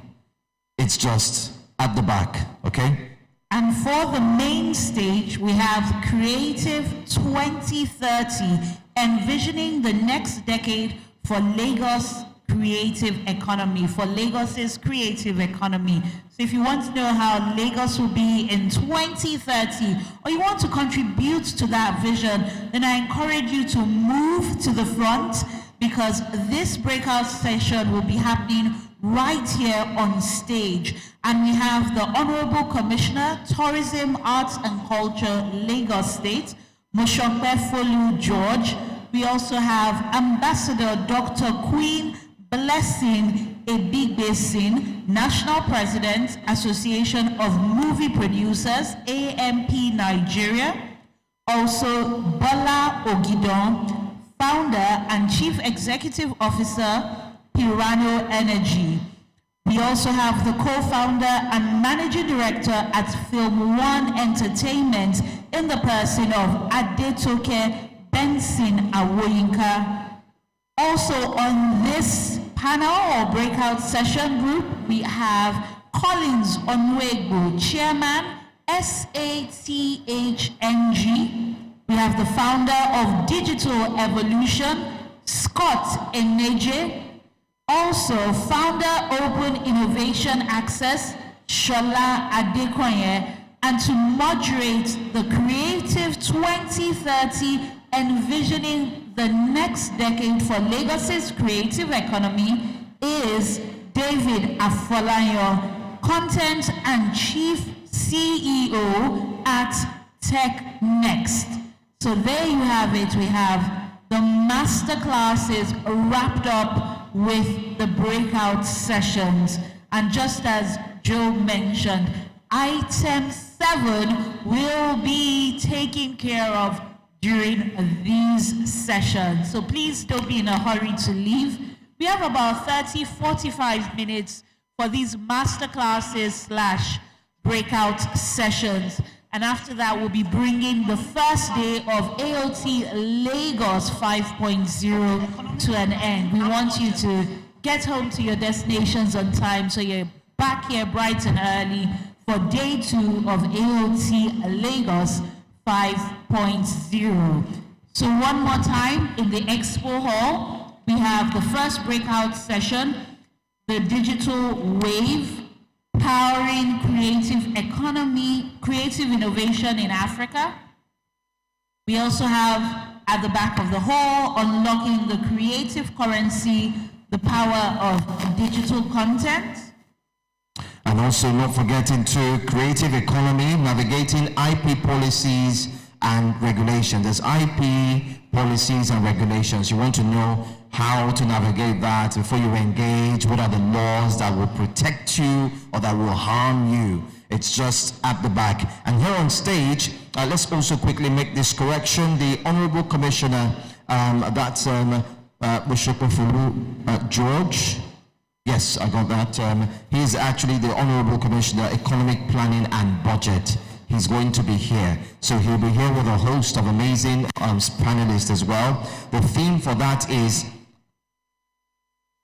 Speaker 2: it's just at the back, okay?
Speaker 4: And for the main stage, we have Creative 2030, envisioning the next decade for Lagos creative economy, for Lagos's creative economy. So if you want to know how Lagos will be in 2030, or you want to contribute to that vision, then I encourage you to move to the front, because this breakout session will be happening right here on stage. And we have the Honorable Commissioner, Tourism, Arts and Culture, Lagos State, Moshokbe Folu George. We also have Ambassador Dr. Queen Blessing Ebigbesin, National President, Association of Movie Producers, AMP Nigeria. Also, Bola Ogidon, Founder and Chief Executive Officer, Pirano Energy. We also have the co-founder and managing director at Film One Entertainment in the person of Adetoke Benson Awoyinka. Also on this panel or breakout session group, we have Collins Onwegbo, Chairman, SATHNG. We have the founder of Digital Evolution, Scott Eneje. Also, founder Open Innovation Access, Shola Adekoye. And to moderate the Creative 2030, envisioning the next decade for Lagos's creative economy, is David Afolayan, Content and Chief CEO at Tech Next. So there you have it. We have the master classes wrapped up with the breakout sessions. And just as Joe mentioned, item 7 will be taken care of during these sessions. So please don't be in a hurry to leave. We have about 30-45 minutes for these master classes / breakout sessions. And after that, we'll be bringing the first day of Aot Lagos 5.0 to an end. We want you to get home to your destinations on time, so you're back here bright and early for day 2 of Aot Lagos 5.0. So one more time, in the expo hall, we have the first breakout session, the digital wave, powering creative economy, creative innovation in Africa. We also have at the back of the hall, unlocking the creative currency, the power of digital content.
Speaker 2: And also not forgetting to creative economy, navigating IP policies and regulations. There's IP policies and regulations. You want to know how to navigate that before you engage. What are the laws that will protect you or that will harm you? It's just at the back. And here on stage, let's also quickly make this correction. The Honorable Commissioner, that's Mushokofulu George. Yes, I got that. He's actually the Honorable Commissioner, Economic Planning and Budget. He's going to be here. So he'll be here with a host of amazing panelists as well. The theme for that is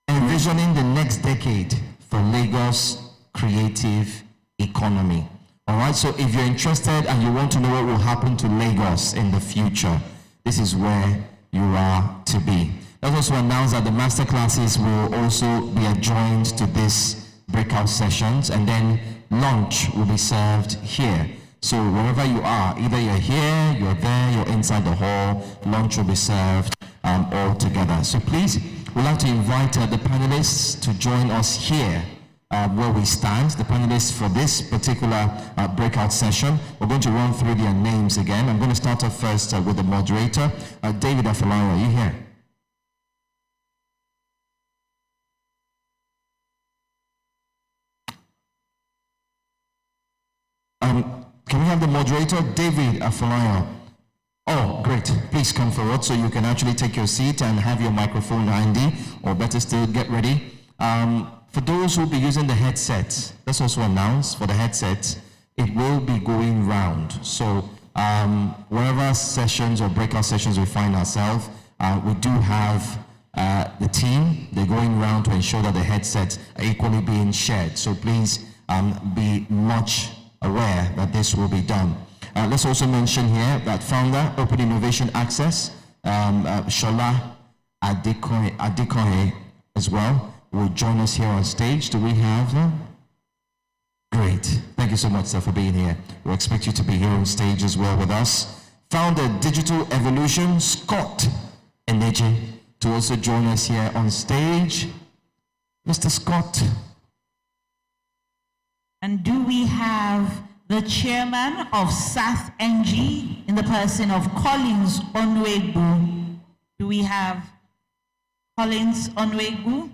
Speaker 2: envisioning the next decade for Lagos creative economy. All right, so if you're interested and you want to know what will happen to Lagos in the future, this is where you are to be. Let's also announce that the master classes will also be adjoined to this breakout sessions, and then lunch will be served here. So wherever you are, either you're here, you're there, you're inside the hall, lunch will be served all together. So please, we'd like to invite the panelists to join us here where we stand, the panelists for this particular breakout session. We're going to run through their names again. I'm going to start off first with the moderator. David Afolayan, are you here? Can we have the moderator, David Afolayan? Oh, great. Please come forward so you can actually take your seat and have your microphone handy, or better still, get ready. For those who will be using the headsets, let's also announce for the headsets, it will be going round. So wherever sessions or breakout sessions we find ourselves, we do have the team. They're going around to ensure that the headsets are equally being shared. So please be much aware that this will be done. Let's also mention here that founder, Open Innovation Access, Shola Adekoye as well, will join us here on stage. Do we have them? Great. Thank you so much, sir, for being here. We expect you to be here on stage as well with us. Founder, Digital Evolution, Scott Eneji, to also join us here on stage. Mr. Scott.
Speaker 4: And do we have the chairman of SAF NG in the person of Collins Onwegbu? Do we have Collins Onwegbu?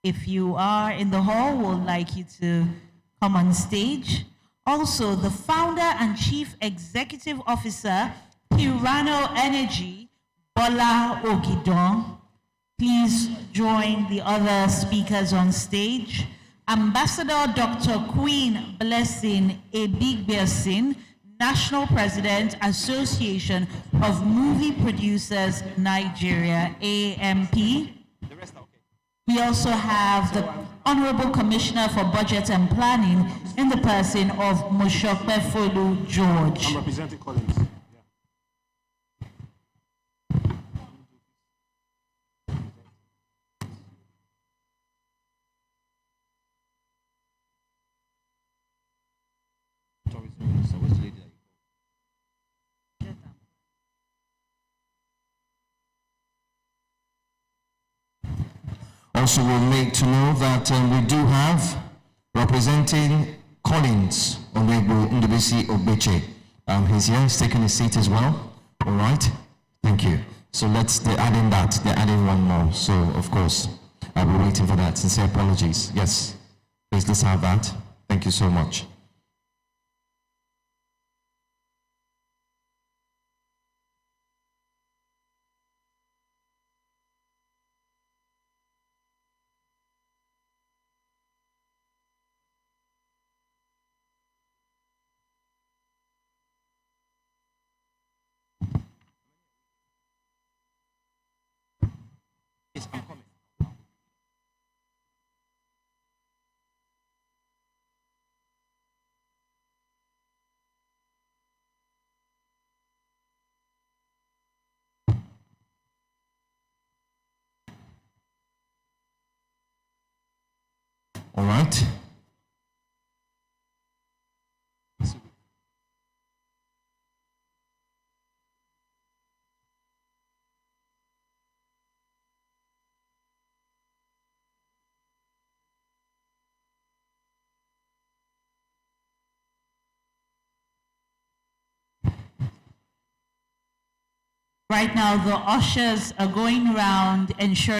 Speaker 4: If you are in the hall, we'd like you to come on stage. Also, the founder and chief executive officer, Pirano Energy, Bola Ogidon. Please join the other speakers on stage. Ambassador Dr. Queen Blessing Ebigbesin, National President, Association of Movie Producers Nigeria, AMP. We also have the Honorable Commissioner for Budget and Planning in the person of Moshokbefolu George.
Speaker 12: I'm representing Collins.
Speaker 2: Also, we'll make to know that we do have representing Collins Onwegbu Ndubisi Obeche. He's here, he's taking his seat as well. All right, thank you. So they're adding one more. So, of course, we're waiting for that. Sincere apologies. Yes, please, let's have that. Thank you so much. All right.
Speaker 4: Right now, the ushers are going around ensuring